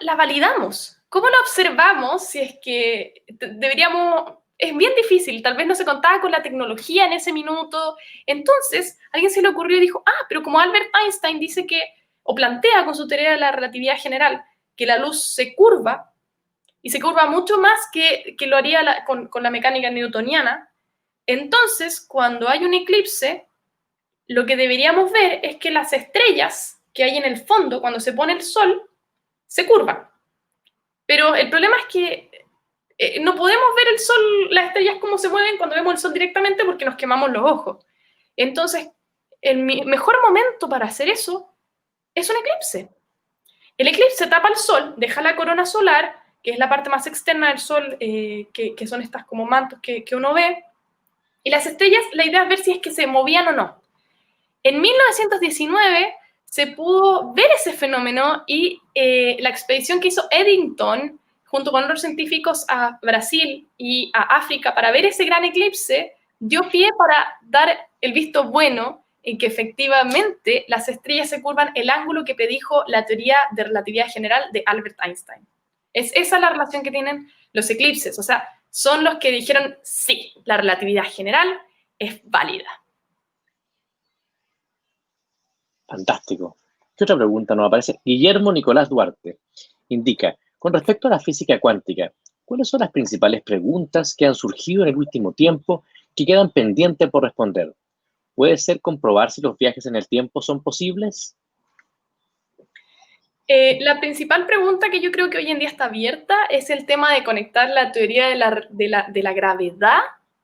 la validamos? ¿Cómo la observamos si es que deberíamos? Es bien difícil, tal vez no se contaba con la tecnología en ese minuto. Entonces, a alguien se le ocurrió y dijo, pero como Albert Einstein dice que, o plantea con su teoría de la relatividad general, que la luz se curva, y se curva mucho más que lo haría con la mecánica newtoniana, entonces, cuando hay un eclipse, lo que deberíamos ver es que las estrellas que hay en el fondo, cuando se pone el sol, se curvan. Pero el problema es que no podemos ver el sol, las estrellas cómo se mueven cuando vemos el sol directamente, porque nos quemamos los ojos. Entonces, el mejor momento para hacer eso es un eclipse. El eclipse tapa el sol, deja la corona solar, que es la parte más externa del sol, que son estas como mantos que uno ve, y las estrellas, la idea es ver si es que se movían o no. En 1919 se pudo ver ese fenómeno, y la expedición que hizo Eddington junto con otros científicos a Brasil y a África para ver ese gran eclipse dio pie para dar el visto bueno en que efectivamente las estrellas se curvan el ángulo que predijo la teoría de relatividad general de Albert Einstein. Es esa la relación que tienen los eclipses, o sea, son los que dijeron, sí, la relatividad general es válida. Fantástico. ¿Qué otra pregunta nos aparece? Guillermo Nicolás Duarte indica, con respecto a la física cuántica, ¿cuáles son las principales preguntas que han surgido en el último tiempo que quedan pendientes por responder? ¿Puede ser comprobar si los viajes en el tiempo son posibles? La principal pregunta que yo creo que hoy en día está abierta es el tema de conectar la teoría de la gravedad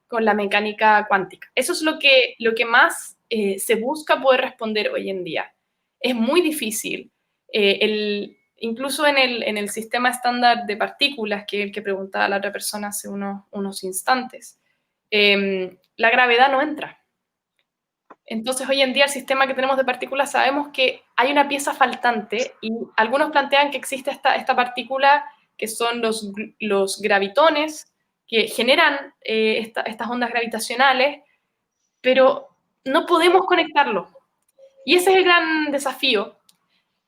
con la mecánica cuántica. Eso es lo que más se busca poder responder hoy en día. Es muy difícil. Incluso en el sistema estándar de partículas, que preguntaba la otra persona hace unos instantes, la gravedad no entra. Entonces, hoy en día, el sistema que tenemos de partículas, sabemos que hay una pieza faltante, y algunos plantean que existe esta partícula, que son los gravitones, que generan estas ondas gravitacionales, pero no podemos conectarlo. Y ese es el gran desafío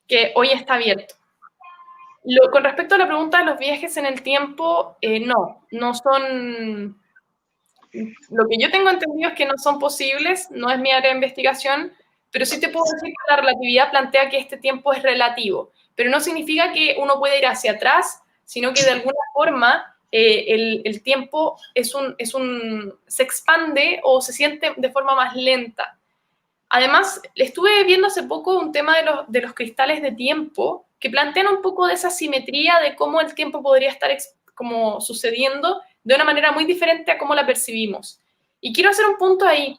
que hoy está abierto. Con respecto a la pregunta de los viajes en el tiempo, no son... Lo que yo tengo entendido es que no son posibles, no es mi área de investigación, pero sí te puedo decir que la relatividad plantea que este tiempo es relativo, pero no significa que uno pueda ir hacia atrás, sino que de alguna forma el tiempo se expande o se siente de forma más lenta. Además, estuve viendo hace poco un tema de los cristales de tiempo que plantean un poco de esa simetría de cómo el tiempo podría estar como sucediendo de una manera muy diferente a cómo la percibimos. Y quiero hacer un punto ahí.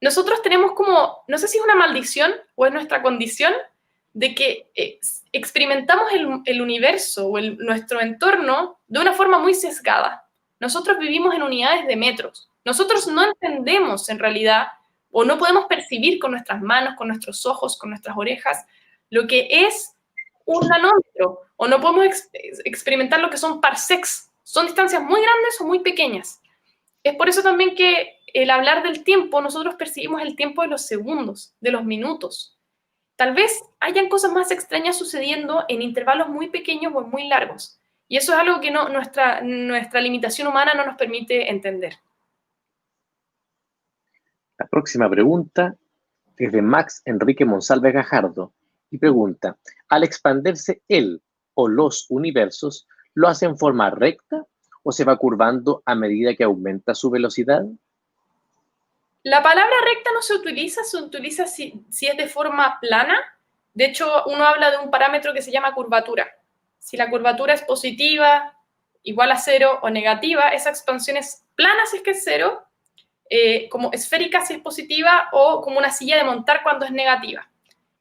Nosotros tenemos como, no sé si es una maldición o es nuestra condición, de que experimentamos el universo o nuestro entorno de una forma muy sesgada. Nosotros vivimos en unidades de metros. Nosotros no entendemos en realidad, o no podemos percibir con nuestras manos, con nuestros ojos, con nuestras orejas, lo que es un nanómetro, o no podemos experimentar lo que son parsecs. Son distancias muy grandes o muy pequeñas. Es por eso también que el hablar del tiempo, nosotros percibimos el tiempo de los segundos, de los minutos. Tal vez hayan cosas más extrañas sucediendo en intervalos muy pequeños o muy largos. Y eso es algo que nuestra limitación humana no nos permite entender. La próxima pregunta es de Max Enrique Monsalve Gajardo y pregunta, al expandirse el o los universos, ¿lo hace en forma recta o se va curvando a medida que aumenta su velocidad? La palabra recta no se utiliza si es de forma plana. De hecho, uno habla de un parámetro que se llama curvatura. Si la curvatura es positiva, igual a cero o negativa, esa expansión es plana si es que es cero, como esférica si es positiva o como una silla de montar cuando es negativa.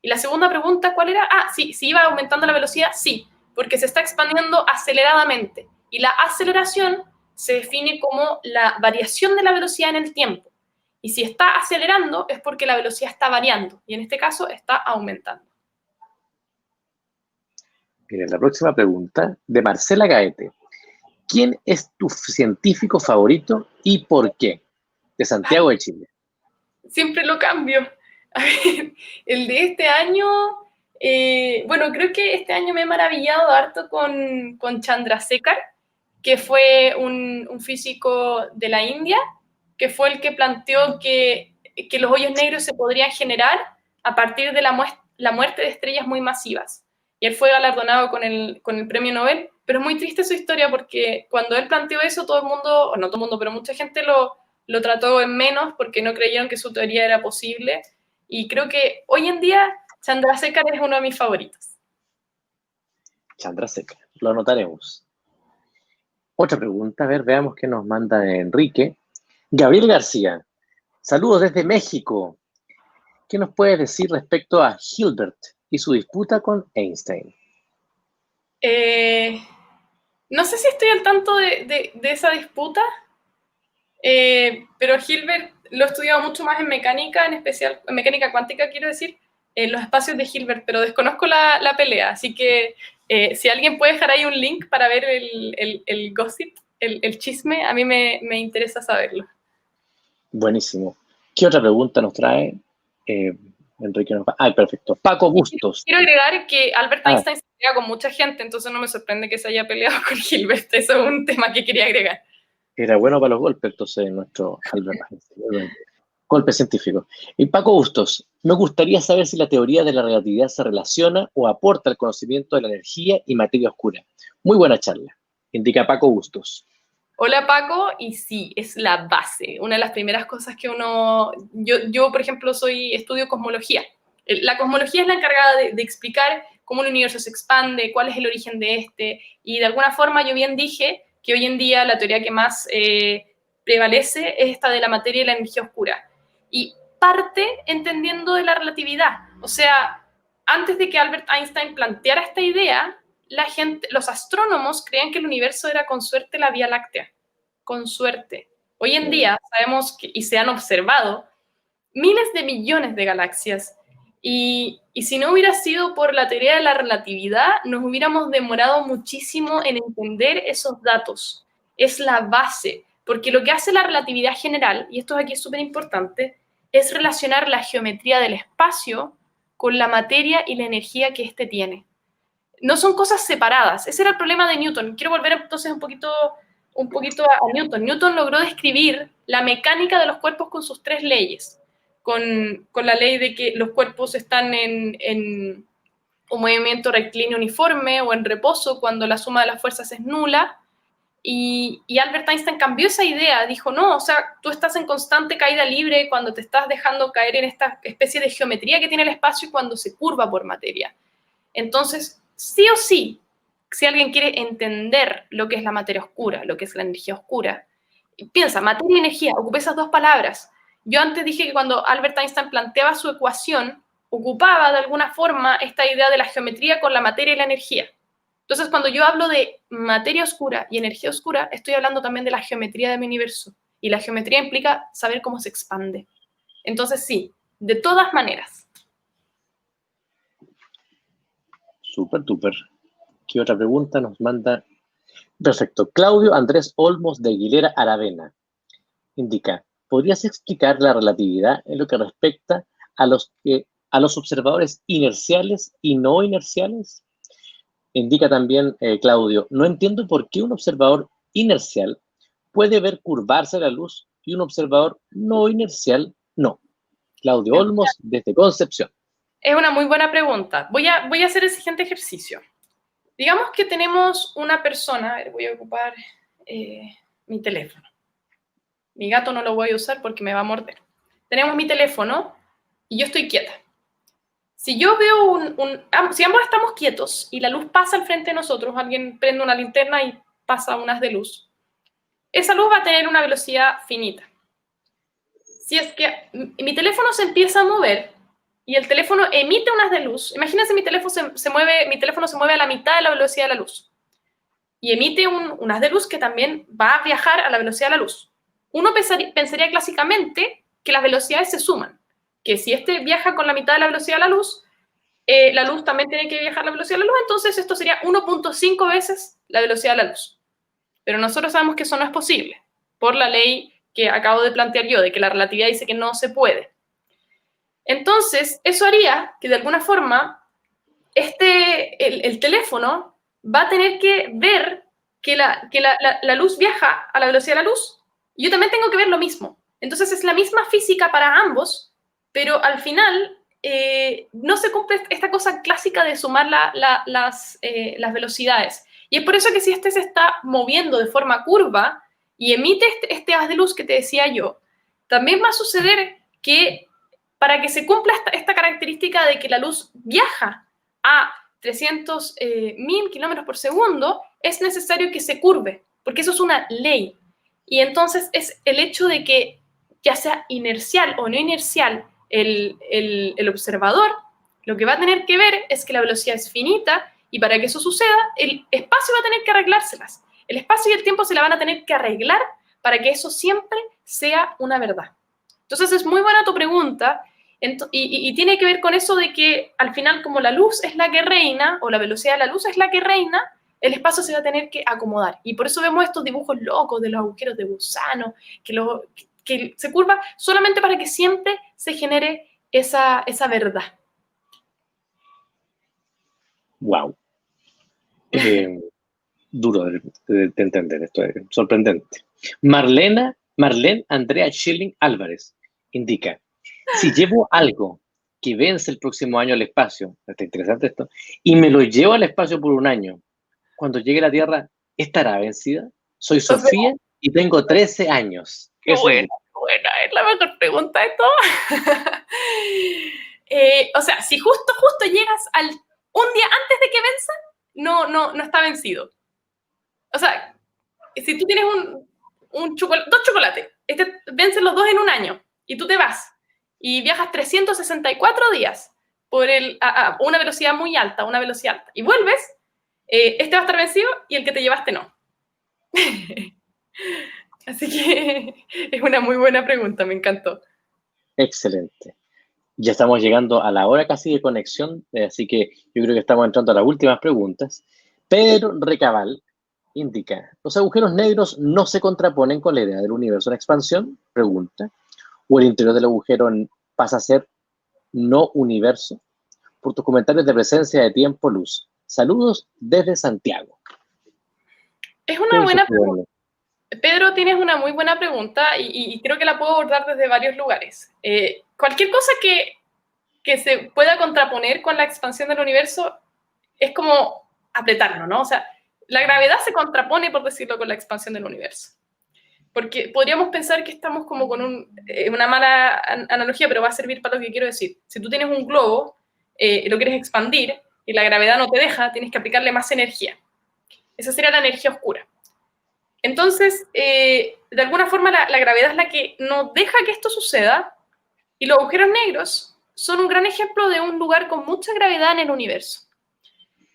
Y la segunda pregunta, ¿cuál era? Ah, sí, si iba aumentando la velocidad, sí, porque se está expandiendo aceleradamente. Y la aceleración se define como la variación de la velocidad en el tiempo. Y si está acelerando es porque la velocidad está variando, y en este caso está aumentando. Mira, la próxima pregunta de Marcela Gaete. ¿Quién es tu científico favorito y por qué? De Santiago de Chile. Siempre lo cambio. A ver, el de este año, bueno, creo que este año me he maravillado harto con Chandrasekhar, que fue un físico de la India, que fue el que planteó que los hoyos negros se podrían generar a partir de la muerte de estrellas muy masivas. Y él fue galardonado con el premio Nobel, pero es muy triste su historia porque cuando él planteó eso, todo el mundo, o no todo el mundo, pero mucha gente lo trató en menos porque no creyeron que su teoría era posible. Y creo que hoy en día Chandrasekhar es uno de mis favoritos. Chandrasekhar, lo anotaremos. Otra pregunta, a ver, veamos qué nos manda Enrique. Gabriel García, saludos desde México. ¿Qué nos puedes decir respecto a Hilbert y su disputa con Einstein? No sé si estoy al tanto de esa disputa, pero Hilbert lo he estudiado mucho más en mecánica, en especial en mecánica cuántica, quiero decir, en los espacios de Hilbert, pero desconozco la pelea, así que si alguien puede dejar ahí un link para ver el gossip, el chisme, a mí me interesa saberlo. Buenísimo. ¿Qué otra pregunta nos trae? Enrique nos va. Ah, perfecto. Paco Bustos. Quiero agregar que Albert Einstein se pelea con mucha gente, entonces no me sorprende que se haya peleado con Hilbert. Eso es un tema que quería agregar. Era bueno para los golpes, entonces, nuestro Albert Einstein. Golpe científico. Y Paco Bustos, me gustaría saber si la teoría de la relatividad se relaciona o aporta al conocimiento de la energía y materia oscura. Muy buena charla, indica Paco Bustos. Hola Paco, y sí, es la base. Una de las primeras cosas que yo por ejemplo, estudio cosmología. La cosmología es la encargada de explicar cómo el universo se expande, cuál es el origen de este, y de alguna forma yo bien dije que hoy en día la teoría que más prevalece es esta de la materia y la energía oscura. Y parte entendiendo de la relatividad. O sea, antes de que Albert Einstein planteara esta idea, los astrónomos creían que el universo era con suerte la Vía Láctea, con suerte. Hoy en día sabemos y se han observado miles de millones de galaxias y si no hubiera sido por la teoría de la relatividad, nos hubiéramos demorado muchísimo en entender esos datos. Es la base, porque lo que hace la relatividad general, y esto aquí es súper importante, es relacionar la geometría del espacio con la materia y la energía que éste tiene. No son cosas separadas. Ese era el problema de Newton. Quiero volver entonces un poquito a Newton. Newton logró describir la mecánica de los cuerpos con sus tres leyes. Con la ley de que los cuerpos están en un movimiento rectilíneo uniforme o en reposo cuando la suma de las fuerzas es nula. Y Albert Einstein cambió esa idea. Dijo, no, o sea, tú estás en constante caída libre cuando te estás dejando caer en esta especie de geometría que tiene el espacio y cuando se curva por materia. Entonces, sí o sí, si alguien quiere entender lo que es la materia oscura, lo que es la energía oscura, piensa, materia y energía, ocupé esas dos palabras. Yo antes dije que cuando Albert Einstein planteaba su ecuación, ocupaba de alguna forma esta idea de la geometría con la materia y la energía. Entonces, cuando yo hablo de materia oscura y energía oscura, estoy hablando también de la geometría de mi universo. Y la geometría implica saber cómo se expande. Entonces, sí, de todas maneras. Súper, súper. ¿Qué otra pregunta nos manda? Perfecto. Claudio Andrés Olmos de Aguilera Aravena indica, ¿podrías explicar la relatividad en lo que respecta a los observadores inerciales y no inerciales? Indica también Claudio, no entiendo por qué un observador inercial puede ver curvarse la luz y un observador no inercial no. Claudio Olmos, desde Concepción. Es una muy buena pregunta. Voy a hacer el siguiente ejercicio. Digamos que tenemos una persona, a ver, voy a ocupar mi teléfono. Mi gato no lo voy a usar porque me va a morder. Tenemos mi teléfono y yo estoy quieta. Si yo veo si ambos estamos quietos y la luz pasa al frente de nosotros, alguien prende una linterna y pasa unas de luz, esa luz va a tener una velocidad finita. Si es que mi teléfono se empieza a mover y el teléfono emite unas de luz, imagínense mi teléfono se mueve a la mitad de la velocidad de la luz y emite unas de luz que también va a viajar a la velocidad de la luz. Uno pensaría clásicamente que las velocidades se suman, que si este viaja con la mitad de la velocidad de la luz también tiene que viajar a la velocidad de la luz, entonces esto sería 1.5 veces la velocidad de la luz. Pero nosotros sabemos que eso no es posible, por la ley que acabo de plantear yo, de que la relatividad dice que no se puede. Entonces, eso haría que de alguna forma el teléfono va a tener que ver que la luz viaja a la velocidad de la luz y yo también tengo que ver lo mismo. Entonces es la misma física para ambos, pero al final no se cumple esta cosa clásica de sumar las velocidades. Y es por eso que si este se está moviendo de forma curva y emite este haz de luz que te decía yo, también va a suceder que para que se cumpla esta característica de que la luz viaja a 300.000 kilómetros por segundo, es necesario que se curve, porque eso es una ley. Y entonces es el hecho de que ya sea inercial o no inercial el observador, lo que va a tener que ver es que la velocidad es finita y para que eso suceda, el espacio va a tener que arreglárselas. El espacio y el tiempo se la van a tener que arreglar para que eso siempre sea una verdad. Entonces es muy buena tu pregunta y tiene que ver con eso de que al final como la luz es la que reina o la velocidad de la luz es la que reina, el espacio se va a tener que acomodar. Y por eso vemos estos dibujos locos de los agujeros de gusano, que se curva solamente para que siempre se genere esa verdad. Wow. Duro de entender, esto es sorprendente. Marlene Andrea Schilling Álvarez indica, si llevo algo que vence el próximo año al espacio, está interesante esto, y me lo llevo al espacio por un año, cuando llegue a la Tierra, ¿estará vencida? Soy Sofía y tengo 13 años. Qué buena, es la mejor pregunta de todas. O sea, si justo llegas un día antes de que venza, no está vencido. O sea, si tú tienes dos chocolates, vencen los dos en un año, y tú te vas, y viajas 364 días a una velocidad muy alta, y vuelves, este va a estar vencido y el que te llevaste no. Así que es una muy buena pregunta, me encantó. Excelente. Ya estamos llegando a la hora casi de conexión, así que yo creo que estamos entrando a las últimas preguntas. Pedro Recabal indica, ¿los agujeros negros no se contraponen con la idea del universo en expansión? Pregunta. ¿O el interior del agujero pasa a ser no universo? Por tus comentarios de presencia de tiempo-luz. Saludos desde Santiago. Es una buena pregunta. Pedro, tienes una muy buena pregunta y creo que la puedo abordar desde varios lugares. Cualquier cosa que se pueda contraponer con la expansión del universo es como apretarlo, ¿no? O sea, la gravedad se contrapone, por decirlo, con la expansión del universo. Porque podríamos pensar que estamos como con una mala analogía, pero va a servir para lo que quiero decir. Si tú tienes un globo, lo quieres expandir y la gravedad no te deja, tienes que aplicarle más energía. Esa sería la energía oscura. Entonces, de alguna forma, la gravedad es la que no deja que esto suceda y los agujeros negros son un gran ejemplo de un lugar con mucha gravedad en el universo.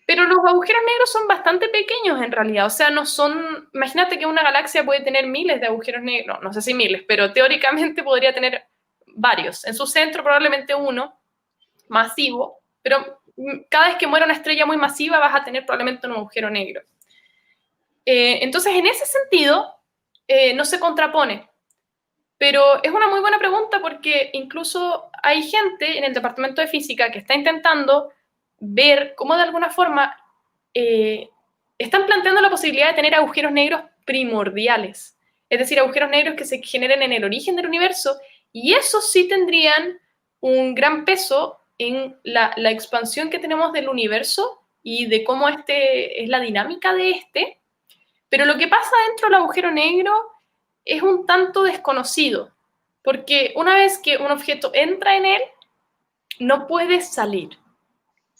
Pero los agujeros negros son bastante pequeños en realidad, o sea, no son... Imagínate que una galaxia puede tener miles de agujeros negros, no sé si miles, pero teóricamente podría tener varios. En su centro probablemente uno, masivo, pero cada vez que muera una estrella muy masiva vas a tener probablemente un agujero negro. Entonces, en ese sentido, no se contrapone. Pero es una muy buena pregunta porque incluso hay gente en el departamento de física que está intentando ver cómo de alguna forma están planteando la posibilidad de tener agujeros negros primordiales, es decir, agujeros negros que se generen en el origen del universo, y esos sí tendrían un gran peso en la expansión que tenemos del universo y de cómo es la dinámica de este. Pero lo que pasa dentro del agujero negro es un tanto desconocido, porque una vez que un objeto entra en él, no puede salir.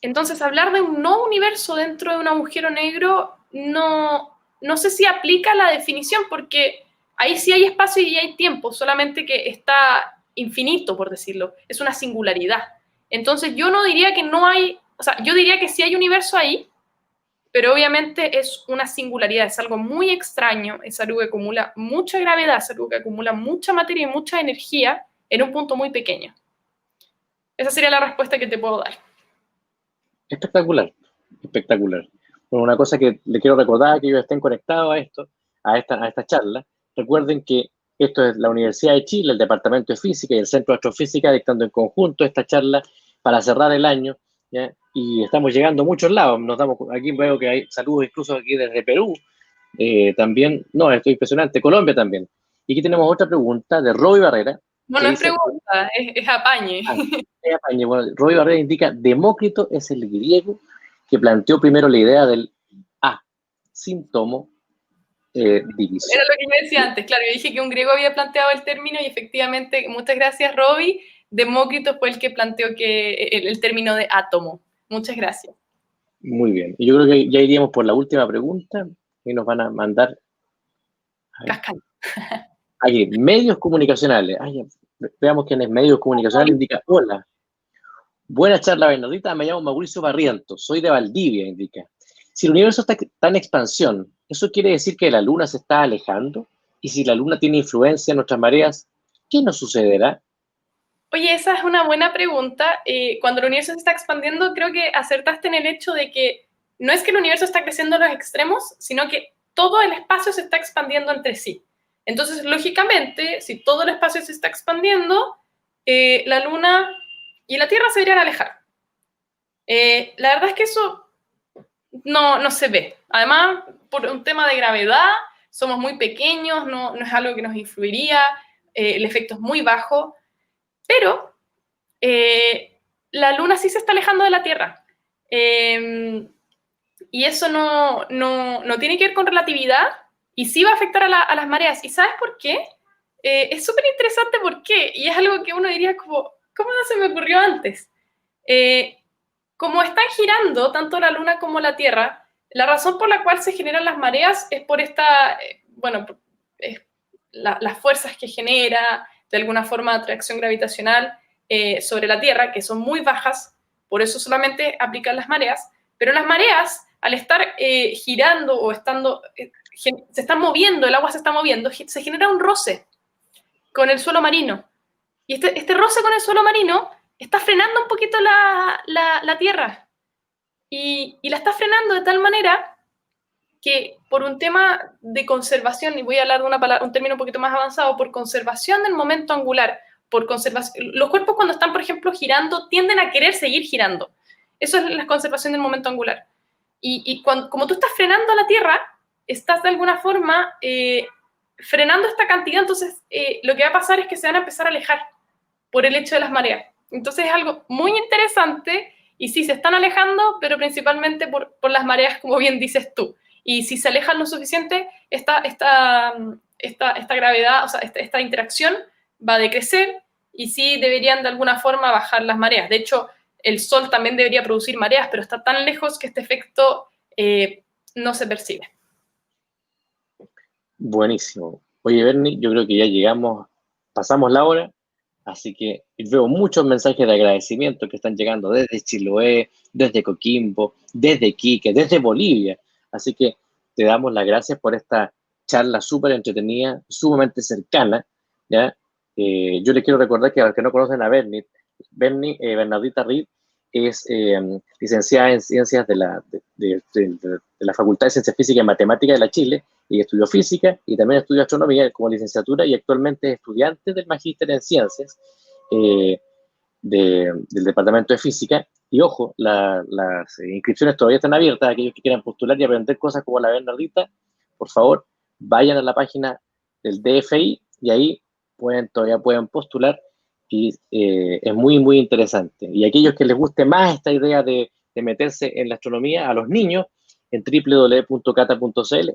Entonces, hablar de un no universo dentro de un agujero negro no sé si aplica la definición, porque ahí sí hay espacio y hay tiempo, solamente que está infinito, por decirlo. Es una singularidad. Entonces, yo no diría que no hay, o sea, yo diría que sí hay universo ahí, pero obviamente es una singularidad, es algo muy extraño, es algo que acumula mucha gravedad, es algo que acumula mucha materia y mucha energía en un punto muy pequeño. Esa sería la respuesta que te puedo dar. Espectacular, espectacular. Bueno, una cosa que le quiero recordar a que ellos estén conectados a esto, a esta charla, recuerden que esto es la Universidad de Chile, el Departamento de Física y el Centro de Astrofísica dictando en conjunto esta charla para cerrar el año, ¿ya? Y estamos llegando a muchos lados. Aquí veo que hay saludos incluso aquí desde Perú, también, no, esto es impresionante, Colombia también. Y aquí tenemos otra pregunta de Roby Barrera. No, no es pregunta, es apañe. Apañe. Bueno, Roby Barrera indica, Demócrito es el griego que planteó primero la idea del síntoma división. Era lo que yo decía antes, claro, yo dije que un griego había planteado el término y efectivamente, muchas gracias Roby, Demócrito fue el que planteó el término de átomo. Muchas gracias. Muy bien, y yo creo que ya iríamos por la última pregunta que nos van a mandar. Cascando. Aquí, medios comunicacionales. Veamos quién es medios comunicacionales. Indica, hola, buena charla Bernardita, me llamo Mauricio Barrientos, soy de Valdivia, indica. Si el universo está en expansión, ¿eso quiere decir que la Luna se está alejando? Y si la Luna tiene influencia en nuestras mareas, ¿qué nos sucederá? Oye, esa es una buena pregunta. Cuando el universo se está expandiendo, creo que acertaste en el hecho de que no es que el universo está creciendo en los extremos, sino que todo el espacio se está expandiendo entre sí. Entonces, lógicamente, si todo el espacio se está expandiendo, la Luna y la Tierra se deberían alejar. La verdad es que eso no se ve. Además, por un tema de gravedad, somos muy pequeños, no es algo que nos influiría, el efecto es muy bajo, pero la Luna sí se está alejando de la Tierra. Y eso no tiene que ver con relatividad y sí va a afectar a las mareas. ¿Y sabes por qué? Es súper interesante por qué. Y es algo que uno diría como, ¿cómo no se me ocurrió antes? Como están girando tanto la Luna como la Tierra, la razón por la cual se generan las mareas es por las fuerzas que genera, de alguna forma, atracción gravitacional sobre la Tierra, que son muy bajas, por eso solamente aplican las mareas, pero las mareas, al estar girando o se están moviendo, el agua se está moviendo, se genera un roce con el suelo marino. Y este roce con el suelo marino está frenando un poquito la Tierra. Y la está frenando de tal manera que por un tema de conservación, y voy a hablar de un término un poquito más avanzado, por conservación del momento angular, por conservación, los cuerpos cuando están, por ejemplo, girando, tienden a querer seguir girando. Eso es la conservación del momento angular. Y como tú estás frenando a la Tierra, estás de alguna forma frenando esta cantidad, entonces lo que va a pasar es que se van a empezar a alejar por el hecho de las mareas. Entonces es algo muy interesante y sí, se están alejando, pero principalmente por las mareas, como bien dices tú. Y si se alejan lo suficiente, esta gravedad, o sea, esta interacción va a decrecer y sí deberían de alguna forma bajar las mareas. De hecho, el Sol también debería producir mareas, pero está tan lejos que este efecto no se percibe. Buenísimo. Oye, Bernie, yo creo que ya llegamos, pasamos la hora, así que veo muchos mensajes de agradecimiento que están llegando desde Chiloé, desde Coquimbo, desde Iquique, desde Bolivia. Así que te damos las gracias por esta charla súper entretenida, sumamente cercana, ¿ya? Yo les quiero recordar que a los que no conocen a Bernie, Bernardita Reed es licenciada en Ciencias de la Facultad de Ciencias Físicas y Matemáticas de la Chile, y estudió Física y también estudió Astronomía como licenciatura, y actualmente es estudiante del Magíster en Ciencias del Departamento de Física. Y ojo, las inscripciones todavía están abiertas. Aquellos que quieran postular y aprender cosas como la Bernardita, por favor, vayan a la página del DFI y ahí todavía pueden postular, y es muy, muy interesante. Y aquellos que les guste más esta idea de meterse en la astronomía, a los niños, en www.cata.cl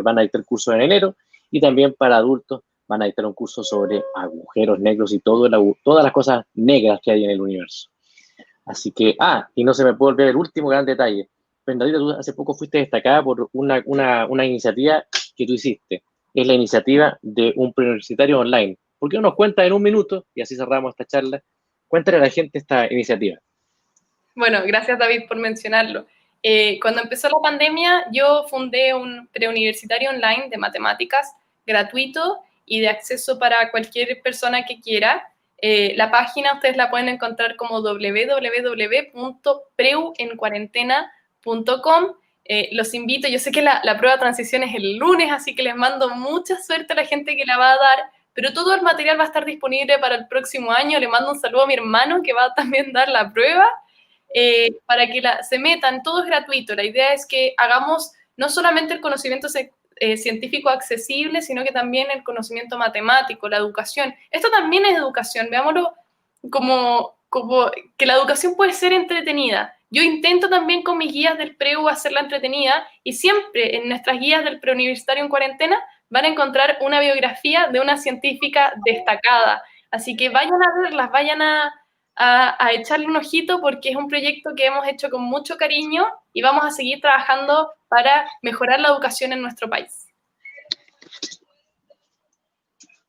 van a dictar cursos en enero, y también para adultos van a dictar un curso sobre agujeros negros y todas las cosas negras que hay en el universo. Así que, y no se me puede olvidar el último gran detalle. Bernardita, tú hace poco fuiste destacada por una iniciativa que tú hiciste. Es la iniciativa de un preuniversitario online. ¿Por qué no nos cuentas en un minuto, y así cerramos esta charla? Cuéntale a la gente esta iniciativa. Bueno, gracias David por mencionarlo. Cuando empezó la pandemia, yo fundé un preuniversitario online de matemáticas gratuito y de acceso para cualquier persona que quiera. La página ustedes la pueden encontrar como www.preuencuarentena.com. Los invito, yo sé que la prueba de transición es el lunes, así que les mando mucha suerte a la gente que la va a dar, pero todo el material va a estar disponible para el próximo año. Le mando un saludo a mi hermano que va a también dar la prueba. Para que se metan, todo es gratuito. La idea es que hagamos no solamente el conocimiento científico accesible, sino que también el conocimiento matemático, la educación. Esto también es educación, veámoslo como que la educación puede ser entretenida. Yo intento también con mis guías del preu hacerla entretenida, y siempre en nuestras guías del preuniversitario en cuarentena van a encontrar una biografía de una científica destacada. Así que vayan a verlas, vayan a echarle un ojito, porque es un proyecto que hemos hecho con mucho cariño y vamos a seguir trabajando para mejorar la educación en nuestro país.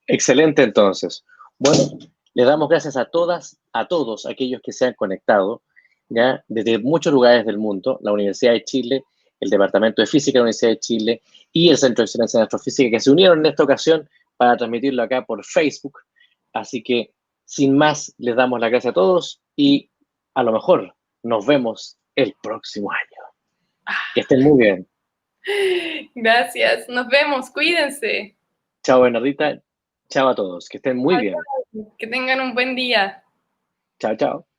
Excelente, entonces. Bueno, les damos gracias a todas, a todos aquellos que se han conectado, ¿ya? Desde muchos lugares del mundo, la Universidad de Chile, el Departamento de Física de la Universidad de Chile y el Centro de Excelencia en Astrofísica, que se unieron en esta ocasión para transmitirlo acá por Facebook. Así que, sin más, les damos las gracias a todos, y a lo mejor nos vemos el próximo año. Que estén muy bien. Gracias, nos vemos, cuídense. Chao, Bernardita. Chao a todos, que estén muy bien. Que tengan un buen día. Chao, chao.